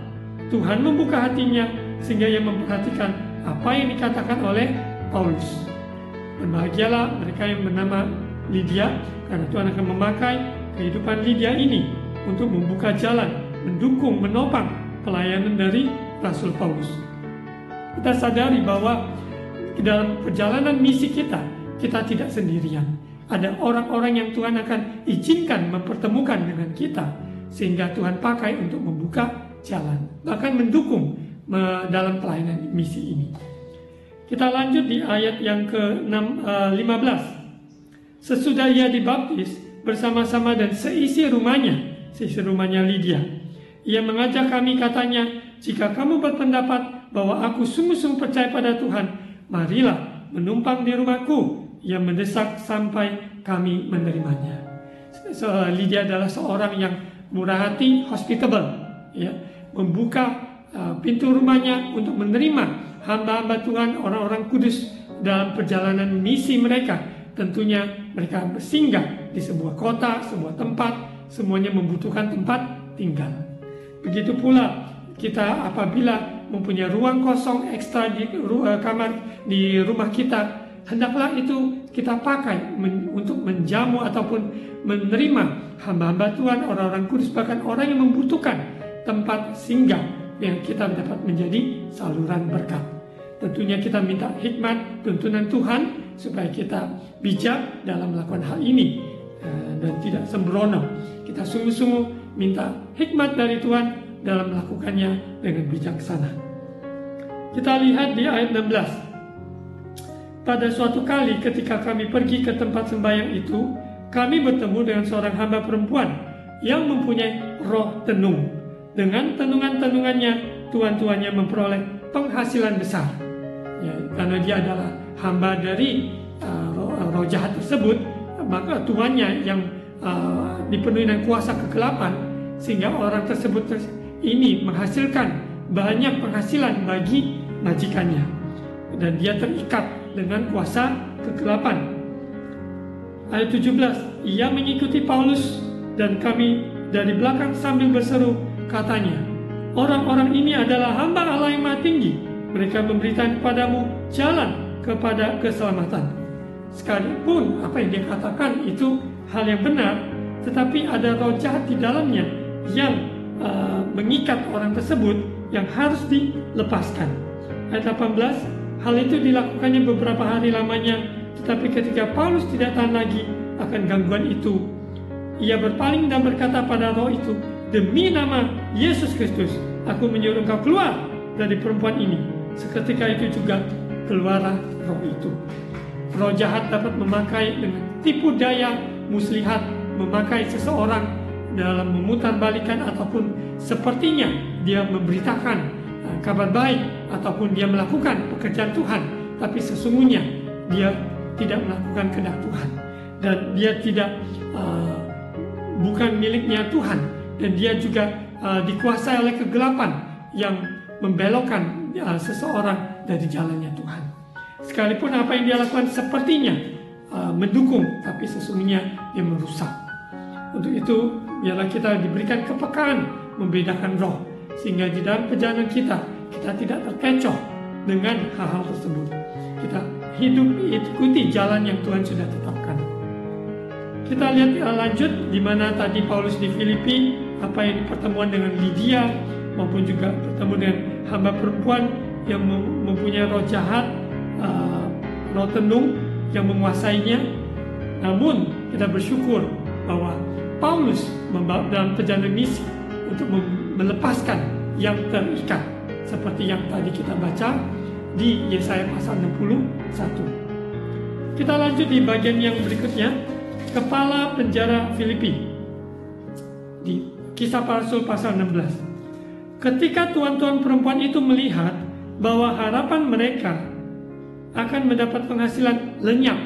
Tuhan membuka hatinya sehingga ia memperhatikan apa yang dikatakan oleh Paulus. Berbahagialah mereka yang bernama Lydia, karena Tuhan akan memakai kehidupan Lydia ini untuk membuka jalan, mendukung, menopang pelayanan dari Rasul Paulus. Kita sadari bahwa dalam perjalanan misi kita tidak sendirian. Ada orang-orang yang Tuhan akan izinkan mempertemukan dengan kita, sehingga Tuhan pakai untuk membuka jalan, bahkan mendukung dalam pelayanan misi ini. Kita lanjut di ayat yang ke-15. Sesudah ia dibaptis bersama-sama dan seisi rumahnya Lydia, ia mengajak kami, katanya, jika kamu berpendapat bahwa aku sungguh-sungguh percaya pada Tuhan, marilah menumpang di rumahku. Ia mendesak sampai kami menerimanya. Lydia adalah seorang yang murah hati, hospitable, ya, membuka pintu rumahnya untuk menerima hamba-hamba Tuhan, orang-orang kudus dalam perjalanan misi mereka. Tentunya mereka bersinggah di sebuah kota, sebuah tempat, semuanya membutuhkan tempat tinggal. Begitu pula kita apabila mempunyai ruang kosong ekstra di kamar di rumah kita, hendaklah itu kita pakai untuk menjamu ataupun menerima hamba-hamba Tuhan, orang-orang kudus, bahkan orang yang membutuhkan tempat singgah yang kita dapat menjadi saluran berkat. Tentunya kita minta hikmat, tuntunan Tuhan supaya kita bijak dalam melakukan hal ini dan tidak sembrono. Kita sungguh-sungguh minta hikmat dari Tuhan dalam melakukannya dengan bijaksana. Kita lihat di ayat 16. Pada suatu kali ketika kami pergi ke tempat sembahyang itu, kami bertemu dengan seorang hamba perempuan yang mempunyai roh tenung. Dengan tenungan-tenungannya, tuan-tuannya memperoleh penghasilan besar. Ya, karena dia adalah hamba dari roh jahat tersebut, maka tuannya yang dipenuhi dengan kuasa kegelapan, sehingga orang tersebut ini menghasilkan banyak penghasilan bagi majikannya, dan dia terikat dengan kuasa kegelapan. Ayat 17, ia mengikuti Paulus dan kami dari belakang sambil berseru, katanya, orang-orang ini adalah hamba Allah yang Maha Tinggi. Mereka memberitakan kepadamu jalan kepada keselamatan. Sekalipun apa yang dia katakan itu hal yang benar, tetapi ada roh jahat di dalamnya yang mengikat orang tersebut yang harus dilepaskan. Ayat 18, hal itu dilakukannya beberapa hari lamanya, tetapi ketika Paulus tidak tahan lagi akan gangguan itu, ia berpaling dan berkata pada roh itu, demi nama Yesus Kristus, aku menyuruh engkau keluar dari perempuan ini. Seketika itu juga keluarlah roh itu. Roh jahat dapat memakai dengan tipu daya muslihat, memakai seseorang dalam memutarbalikan ataupun sepertinya dia memberitakan kabar baik ataupun dia melakukan pekerjaan Tuhan, tapi sesungguhnya dia tidak melakukan kehendak Tuhan dan dia tidak bukan miliknya Tuhan, dan dia juga dikuasai oleh kegelapan yang membelokkan seseorang dari jalannya Tuhan. Sekalipun apa yang dia lakukan sepertinya mendukung, tapi sesungguhnya dia merusak. Untuk itu biarlah kita diberikan kepekaan membedakan roh, sehingga di dalam perjalanan kita tidak terkecoh dengan hal-hal tersebut. Kita hidup ikuti jalan yang Tuhan sudah tetapkan. Kita lihat lanjut di mana tadi Paulus di Filipi, apa yang pertemuan dengan Lydia, maupun juga bertemu dengan hamba perempuan yang mempunyai roh jahat, roh tenung yang menguasainya. Namun kita bersyukur bahwa Paulus dalam perjalanan misi untuk melepaskan yang terikat, seperti yang tadi kita baca di Yesaya pasal 61. Kita lanjut di bagian yang berikutnya, kepala penjara Filipi di Kisah Para Rasul pasal 16. Ketika tuan-tuan perempuan itu melihat bahwa harapan mereka akan mendapat penghasilan lenyap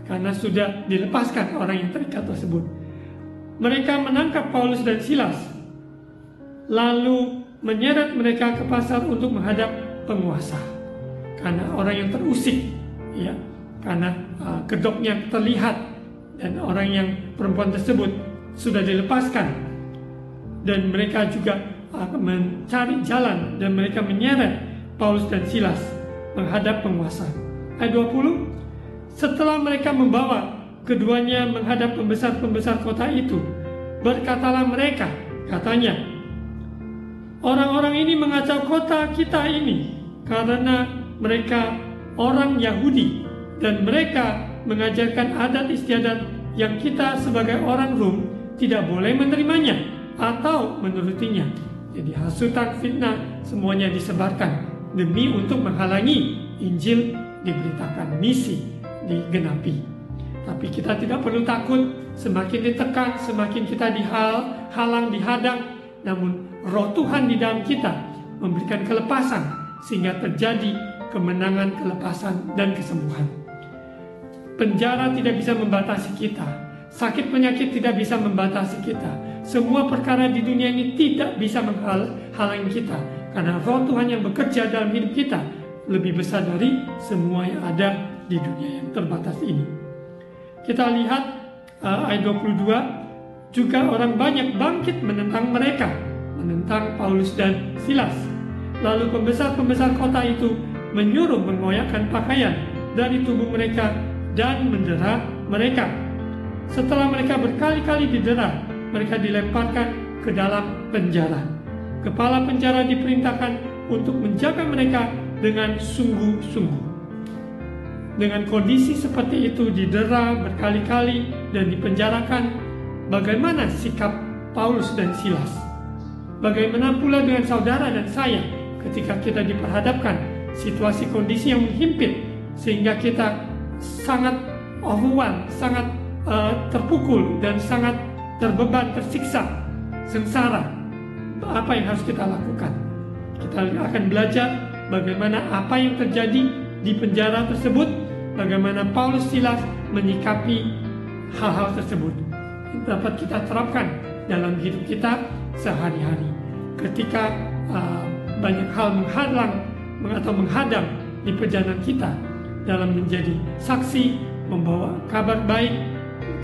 karena sudah dilepaskan orang yang terikat tersebut, mereka menangkap Paulus dan Silas, lalu menyeret mereka ke pasar untuk menghadap penguasa. Karena orang yang terusik, ya, karena kedoknya terlihat, dan orang yang perempuan tersebut sudah dilepaskan, dan mereka juga mencari jalan, dan mereka menyeret Paulus dan Silas menghadap penguasa. Ayat 20, setelah mereka membawa keduanya menghadap pembesar-pembesar kota itu, berkatalah mereka, katanya, orang-orang ini mengacau kota kita ini karena mereka orang Yahudi dan mereka mengajarkan adat istiadat yang kita sebagai orang Rom tidak boleh menerimanya atau menurutinya. Jadi hasutan, fitnah semuanya disebarkan demi untuk menghalangi Injil diberitakan, misi digenapi. Tapi kita tidak perlu takut, semakin ditekan, semakin kita dihalang, dihadang, namun Roh Tuhan di dalam kita memberikan kelepasan sehingga terjadi kemenangan, kelepasan, dan kesembuhan. Penjara tidak bisa membatasi kita, sakit penyakit tidak bisa membatasi kita, semua perkara di dunia ini tidak bisa menghalangi kita, karena Roh Tuhan yang bekerja dalam hidup kita lebih besar dari semua yang ada di dunia yang terbatas ini. Kita lihat ayat 22, juga orang banyak bangkit menentang mereka, menentang Paulus dan Silas. Lalu pembesar-pembesar kota itu menyuruh mengoyakkan pakaian dari tubuh mereka dan mendera mereka. Setelah mereka berkali-kali didera, mereka dilemparkan ke dalam penjara. Kepala penjara diperintahkan untuk menjaga mereka dengan sungguh-sungguh. Dengan kondisi seperti itu, didera berkali-kali dan dipenjarakan, bagaimana sikap Paulus dan Silas? Bagaimana pula dengan saudara dan saya ketika kita diperhadapkan situasi kondisi yang menghimpit sehingga kita sangat overwhelmed, sangat terpukul dan sangat terbeban, tersiksa, sengsara? Apa yang harus kita lakukan? Kita akan belajar bagaimana apa yang terjadi di penjara tersebut, bagaimana Paulus Silas menyikapi hal-hal tersebut. Dapat kita terapkan dalam hidup kita sehari-hari. Ketika banyak hal menghadang di perjalanan kita dalam menjadi saksi, membawa kabar baik,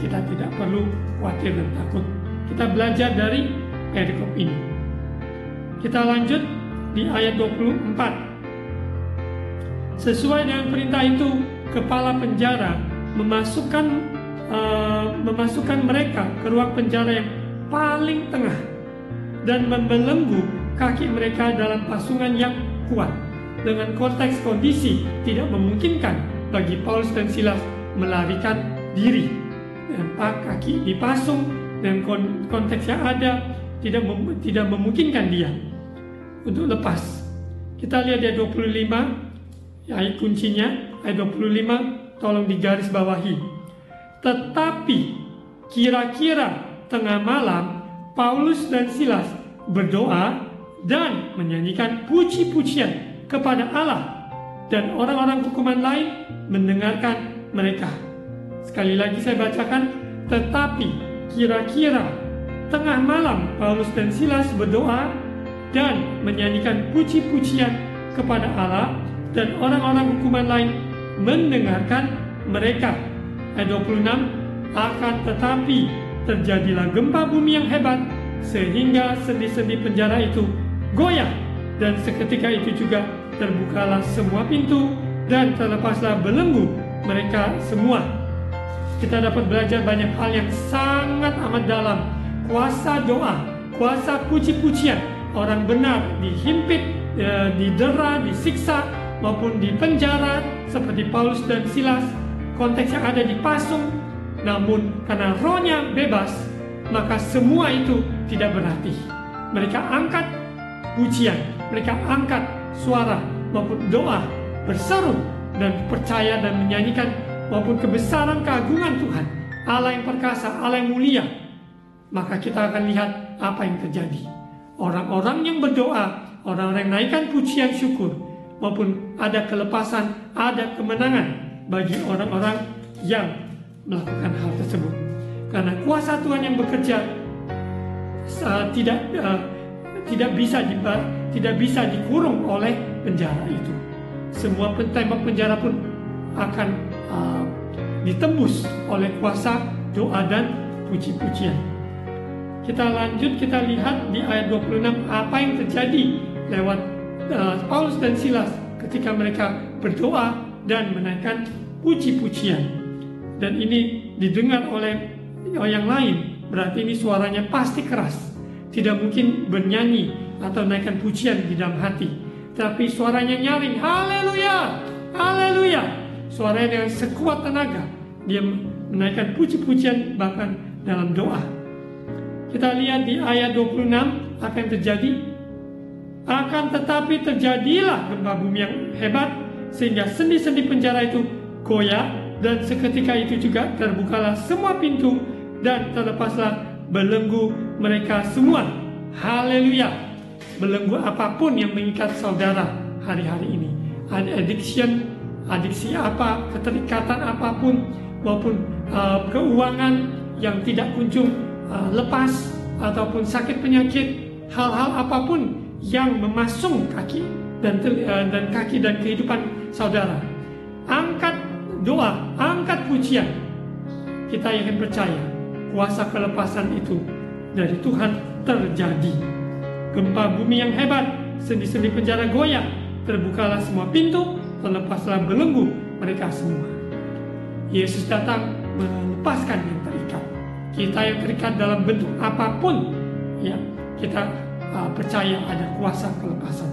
kita tidak perlu khawatir dan takut. Kita belajar dari perikop ini. Kita lanjut di ayat 24. Sesuai dengan perintah itu, kepala penjara memasukkan mereka ke ruang penjara yang paling tengah dan membelenggu kaki mereka dalam pasungan yang kuat. Dengan konteks kondisi tidak memungkinkan bagi Paulus dan Silas melarikan diri. Kaki dipasung dan konteks yang ada tidak memungkinkan dia untuk lepas. Kita lihat ayat 25, ayat kuncinya, ayat 25, tolong digaris bawahi. Tetapi kira-kira tengah malam, Paulus dan Silas berdoa dan menyanyikan puji-pujian kepada Allah, dan orang-orang hukuman lain mendengarkan mereka. Sekali lagi saya bacakan, tetapi kira-kira tengah malam Paulus dan Silas berdoa dan menyanyikan puji-pujian kepada Allah, dan orang-orang hukuman lain mendengarkan mereka. Ayat 26, akan tetapi terjadilah gempa bumi yang hebat sehingga sendi-sendi penjara itu goyah, dan seketika itu juga terbukalah semua pintu dan terlepaslah belenggu mereka semua. Kita dapat belajar banyak hal yang sangat amat dalam. Kuasa doa, kuasa puji-pujian, orang benar dihimpit, didera, disiksa, maupun di penjara seperti Paulus dan Silas. Konteks yang ada dipasung, namun karena rohnya bebas, maka semua itu tidak berarti. Mereka angkat pujian, mereka angkat suara maupun doa, berseru dan percaya dan menyanyikan maupun kebesaran keagungan Tuhan, Allah yang perkasa, Allah yang mulia. Maka kita akan lihat apa yang terjadi. Orang-orang yang berdoa, orang-orang yang naikkan pujian syukur, maupun ada kelepasan, ada kemenangan bagi orang-orang yang melakukan hal tersebut. Karena kuasa Tuhan yang bekerja tidak bisa dikurung oleh penjara itu. Semua tembok penjara pun akan ditembus oleh kuasa doa dan puji-pujian. Kita lanjut, kita lihat di ayat 26 apa yang terjadi lewat Paulus dan Silas ketika mereka berdoa dan menaikkan puji-pujian. Dan ini didengar oleh yang lain, berarti ini suaranya pasti keras. Tidak mungkin bernyanyi atau naikkan pujian di dalam hati, tapi suaranya nyaring, haleluya, haleluya. Suaranya dengan sekuat tenaga, dia menaikkan puji-pujian bahkan dalam doa. Kita lihat di ayat 26 apa yang terjadi. Akan tetapi terjadilah gempa bumi yang hebat, sehingga sendi-sendi penjara itu goyah, dan seketika itu juga terbukalah semua pintu dan terlepaslah belenggu mereka semua. Haleluya. Belenggu apapun yang mengikat saudara hari-hari ini, ada adiksi apa, keterikatan apapun, maupun keuangan yang tidak kunjung lepas, ataupun sakit penyakit, hal-hal apapun yang memasung kaki dan kaki dan kehidupan saudara. Angkat doa, angkat pujian. Kita yakin percaya kuasa kelepasan itu dari Tuhan terjadi. Gempa bumi yang hebat, sendi-sendi penjara goyah, terbukalah semua pintu, terlepaslah belenggu mereka semua. Yesus datang melepaskan yang terikat. Kita yang terikat dalam bentuk apapun, ya, kita percaya ada kuasa kelepasan.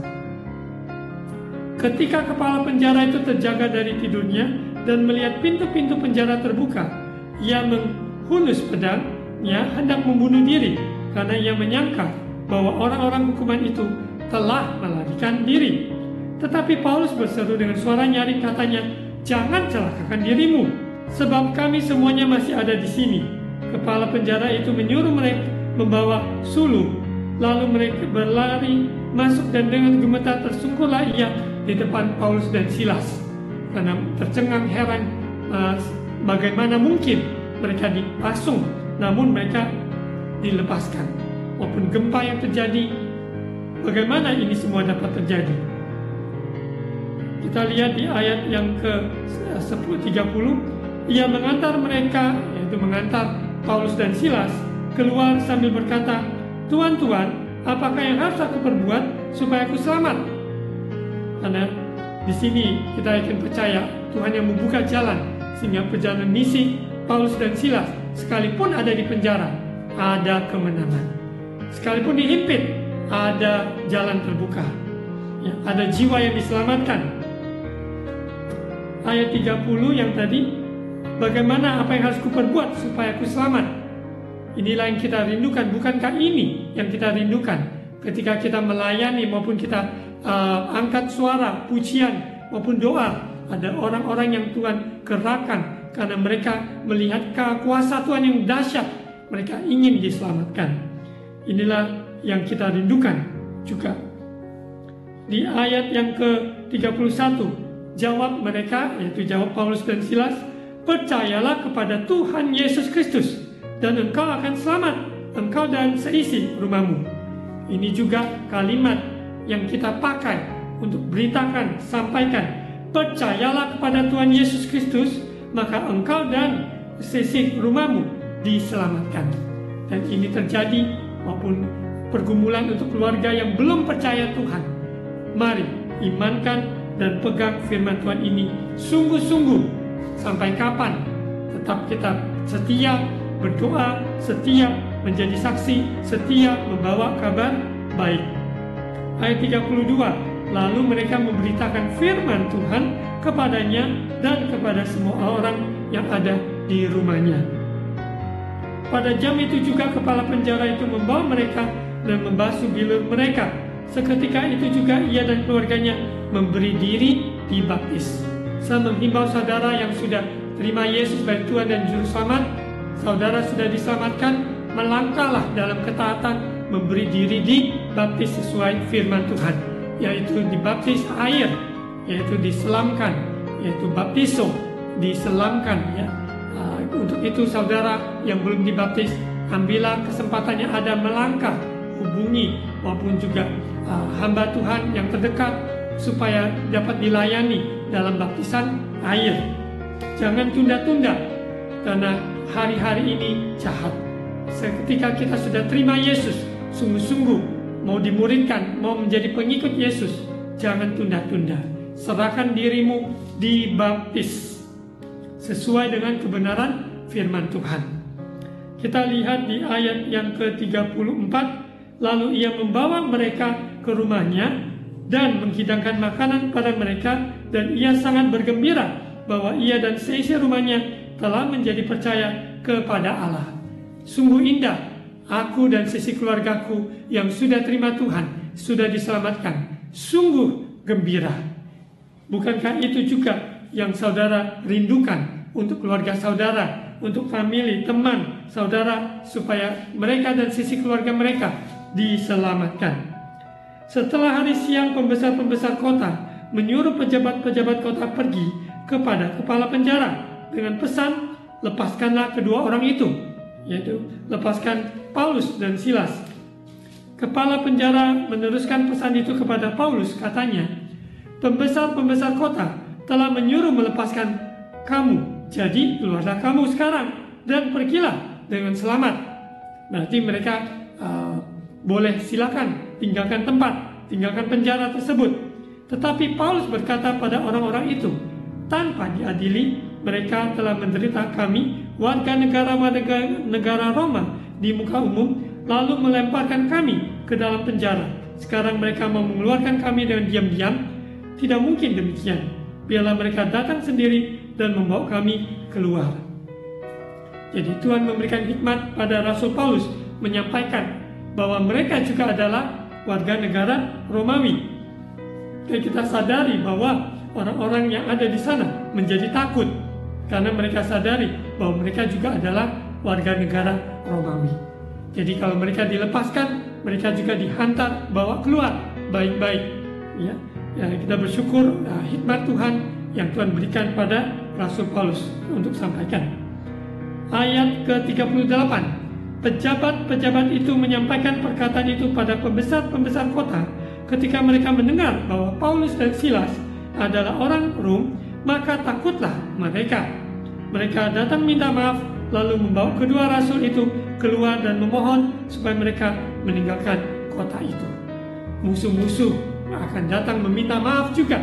Ketika kepala penjara itu terjaga dari tidurnya dan melihat pintu-pintu penjara terbuka, ia menghunus pedangnya hendak membunuh diri, karena ia menyangka bahwa orang-orang hukuman itu telah melarikan diri. Tetapi Paulus berseru dengan suara nyaring, katanya, "Jangan celakakan dirimu, sebab kami semuanya masih ada di sini." Kepala penjara itu menyuruh mereka membawa sulung. Lalu mereka berlari masuk, dan dengan gemetar tersungkurlah ia di depan Paulus dan Silas. Karena tercengang heran, bagaimana mungkin mereka dipasung, namun mereka dilepaskan. Maupun gempa yang terjadi, bagaimana ini semua dapat terjadi? Kita lihat di ayat yang ke-30, ia mengantar mereka, yaitu mengantar Paulus dan Silas, keluar sambil berkata, "Tuan, apakah yang harus aku perbuat supaya aku selamat?" Karena di sini kita yakin percaya Tuhan yang membuka jalan, sehingga perjalanan misi Paulus dan Silas, sekalipun ada di penjara, ada kemenangan. Sekalipun dihimpit, ada jalan terbuka, ya, ada jiwa yang diselamatkan. Ayat 30 yang tadi, bagaimana apa yang harus kuperbuat supaya aku selamat? Inilah yang kita rindukan. Bukankah ini yang kita rindukan ketika kita melayani maupun kita angkat suara pujian maupun doa? Ada orang-orang yang Tuhan gerakkan karena mereka melihat kuasa Tuhan yang dahsyat. Mereka ingin diselamatkan. Inilah yang kita rindukan juga. Di ayat yang ke-31, jawab mereka, yaitu jawab Paulus dan Silas, "Percayalah kepada Tuhan Yesus Kristus, dan engkau akan selamat, engkau dan seisi rumahmu." Ini juga kalimat yang kita pakai untuk beritakan, sampaikan. Percayalah kepada Tuhan Yesus Kristus, maka engkau dan seisi rumahmu diselamatkan. Dan ini terjadi maupun pergumulan untuk keluarga yang belum percaya Tuhan. Mari imankan dan pegang firman Tuhan ini sungguh-sungguh. Sampai kapan? Tetap kita setia berdoa, setia menjadi saksi, setia membawa kabar baik. Ayat 32, lalu mereka memberitakan firman Tuhan kepadanya dan kepada semua orang yang ada di rumahnya. Pada jam itu juga kepala penjara itu membawa mereka dan membasuh bilur mereka. Seketika itu juga ia dan keluarganya memberi diri dibaptis. Saya menghimbau saudara yang sudah terima Yesus sebagai Tuhan dan Juru Selamat, saudara sudah diselamatkan, melangkahlah dalam ketaatan, memberi diri dibaptis sesuai firman Tuhan, yaitu dibaptis air, yaitu diselamkan, yaitu baptiso, diselamkan ya. Untuk itu saudara yang belum dibaptis, ambillah kesempatan yang ada, melangkah, hubungi maupun juga hamba Tuhan yang terdekat supaya dapat dilayani dalam baptisan air. Jangan tunda-tunda, karena hari-hari ini jahat. Ketika kita sudah terima Yesus, sungguh-sungguh mau dimuridkan, mau menjadi pengikut Yesus, jangan tunda-tunda. Serahkan dirimu, dibaptis sesuai dengan kebenaran firman Tuhan. Kita lihat di ayat yang ke-34, lalu ia membawa mereka ke rumahnya dan menghidangkan makanan pada mereka, dan ia sangat bergembira bahwa ia dan seisi rumahnya telah menjadi percaya kepada Allah. Sungguh indah, aku dan seisi keluargaku yang sudah terima Tuhan, sudah diselamatkan. Sungguh gembira. Bukankah itu juga yang saudara rindukan untuk keluarga saudara, untuk famili, teman, saudara, supaya mereka dan sisi keluarga mereka diselamatkan. Setelah hari siang, pembesar-pembesar kota menyuruh pejabat-pejabat kota pergi kepada kepala penjara dengan pesan, lepaskanlah kedua orang itu, yaitu lepaskan Paulus dan Silas. Kepala penjara meneruskan pesan itu kepada Paulus, katanya, pembesar-pembesar kota telah menyuruh melepaskan kamu, jadi keluarlah kamu sekarang dan pergilah dengan selamat. Berarti mereka boleh silakan tinggalkan tempat, tinggalkan penjara tersebut. Tetapi Paulus berkata pada orang-orang itu, tanpa diadili, mereka telah menderita kami, warga negara Roma, di muka umum, lalu melemparkan kami ke dalam penjara. Sekarang mereka mau mengeluarkan kami dengan diam-diam. Tidak mungkin demikian. Biarlah mereka datang sendiri dan membawa kami keluar. Jadi Tuhan memberikan hikmat pada Rasul Paulus menyampaikan bahwa mereka juga adalah warga negara Romawi. Dan kita sadari bahwa orang-orang yang ada di sana menjadi takut karena mereka sadari bahwa mereka juga adalah warga negara Romawi. Jadi kalau mereka dilepaskan, mereka juga dihantar, bawa keluar baik-baik. Ya, kita bersyukur hikmat Tuhan yang Tuhan berikan pada Rasul Paulus untuk sampaikan. Ayat ke-38, pejabat-pejabat itu menyampaikan perkataan itu pada pembesar-pembesar kota. Ketika mereka mendengar bahwa Paulus dan Silas adalah orang Rom, maka takutlah mereka. Mereka datang minta maaf, lalu membawa kedua rasul itu keluar dan memohon supaya mereka meninggalkan kota itu. Musuh-musuh akan datang meminta maaf juga.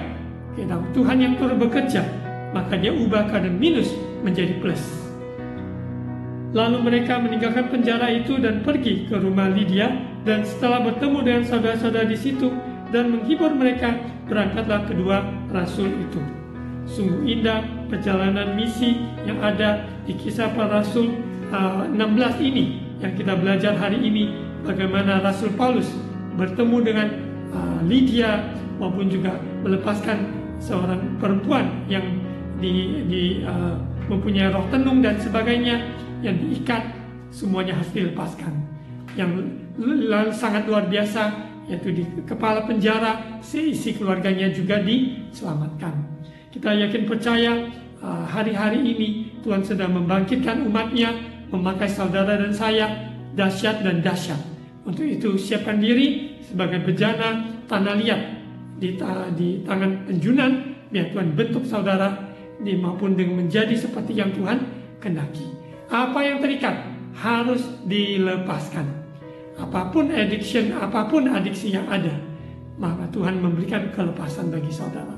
Kita Tuhan yang turut bekerja, maka dia ubah keadaan minus menjadi plus. Lalu mereka meninggalkan penjara itu dan pergi ke rumah Lydia, dan setelah bertemu dengan saudara-saudara di situ dan menghibur mereka, berangkatlah kedua rasul itu. Sungguh indah perjalanan misi yang ada di Kisah Para Rasul 16 ini yang kita belajar hari ini, bagaimana Rasul Paulus bertemu dengan Lydia maupun juga melepaskan seorang perempuan yang mempunyai roh tenung dan sebagainya, yang diikat, semuanya harus dilepaskan. Yang sangat luar biasa, yaitu di kepala penjara, seisi keluarganya juga diselamatkan. Kita yakin percaya hari-hari ini Tuhan sedang membangkitkan umatnya, memakai saudara dan saya, dahsyat dan dahsyat. Untuk itu siapkan diri sebagai bejana tanah liat di tangan penjunan, biar Tuhan bentuk saudara maupun dengan menjadi seperti yang Tuhan kehendaki. Apa yang terikat harus dilepaskan. apapun addiction, apapun adiksi yang ada, maka Tuhan memberikan kelepasan bagi saudara.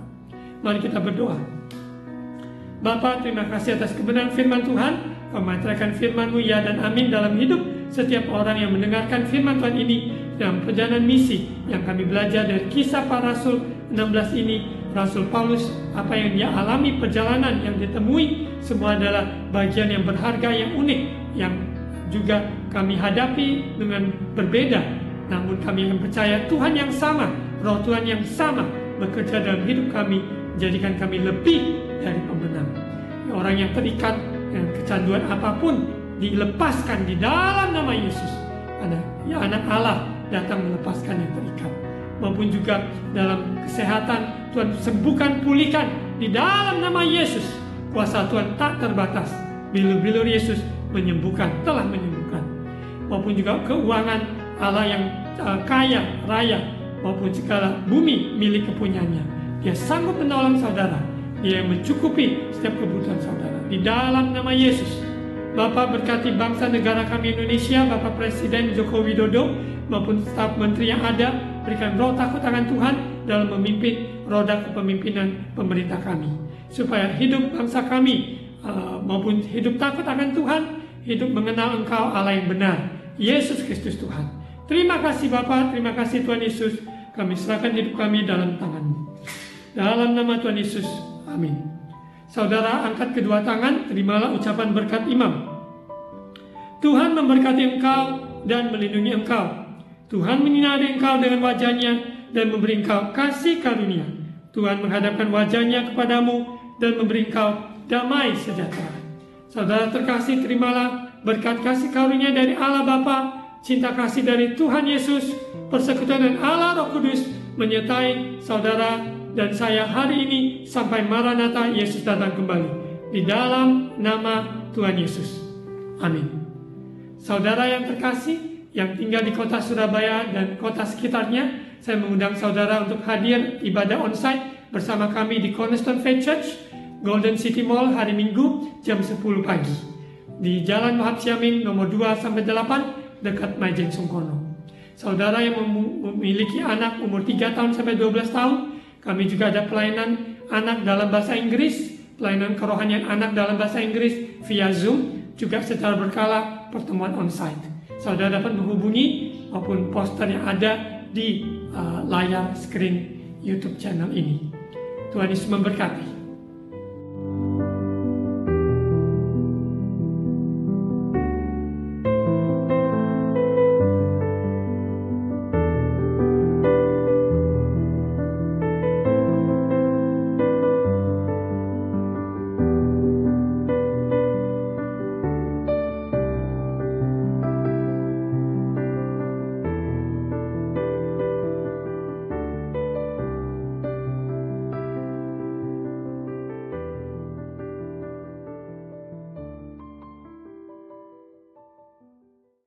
Mari kita berdoa. Bapa, terima kasih atas kebenaran firman Tuhan. Kau menyatakan firman-Mu ya dan amin dalam hidup setiap orang yang mendengarkan firman Tuhan ini dalam perjalanan misi yang kami belajar dari Kisah Para Rasul 16 ini. Rasul Paulus, apa yang dia alami, perjalanan yang ditemui, semua adalah bagian yang berharga, yang unik, yang juga kami hadapi dengan berbeda. Namun kami yang percaya Tuhan yang sama, Roh Tuhan yang sama bekerja dalam hidup kami, menjadikan kami lebih dari pemenang. Orang yang terikat dengan kecanduan apapun dilepaskan di dalam nama Yesus. Ya, anak Allah datang melepaskan yang terikat. Maupun juga dalam kesehatan, Tuhan sembuhkan, pulihkan di dalam nama Yesus. Kuasa Tuhan tak terbatas. Bilur-bilur Yesus menyembuhkan, telah menyembuhkan. Maupun juga keuangan Allah yang kaya raya, maupun segala bumi milik kepunyaannya. Dia sanggup menolong saudara. Dia mencukupi setiap kebutuhan saudara. Di dalam nama Yesus. Bapak berkati bangsa negara kami Indonesia, Bapak Presiden Joko Widodo, maupun staf menteri yang ada, berikan roh takut akan Tuhan dalam memimpin roda kepemimpinan pemerintah kami. Supaya hidup bangsa kami, maupun hidup takut akan Tuhan, hidup mengenal Engkau Allah yang benar, Yesus Kristus Tuhan. Terima kasih Bapa, terima kasih Tuhan Yesus. Kami serahkan hidup kami dalam tangan-Mu. Dalam nama Tuhan Yesus, amin. Saudara, angkat kedua tangan, terimalah ucapan berkat imam. Tuhan memberkati engkau dan melindungi engkau. Tuhan menyinari engkau dengan wajah-Nya dan memberi engkau kasih karunia. Tuhan menghadapkan wajah-Nya kepadamu dan memberi engkau damai sejahtera. Saudara terkasih, terimalah berkat kasih karunia dari Allah Bapa, cinta kasih dari Tuhan Yesus, persekutuan Allah Roh Kudus menyertai saudara dan saya hari ini sampai Maranatha Yesus datang kembali. Di dalam nama Tuhan Yesus. Amin. Saudara yang terkasih yang tinggal di kota Surabaya dan kota sekitarnya, saya mengundang saudara untuk hadir ibadah onsite bersama kami di Cornerstone Faith Church, Golden City Mall hari Minggu jam 10 pagi. Di Jalan Wahab Siamin nomor 2-8 dekat Majen Sungkono. Saudara yang memiliki anak umur 3 tahun sampai 12 tahun, kami juga ada pelayanan anak dalam bahasa Inggris, pelayanan kerohanian anak dalam bahasa Inggris via Zoom, juga secara berkala pertemuan onsite. Saudara dapat menghubungi maupun poster yang ada di layar screen YouTube channel ini. Tuhan Yesus memberkati.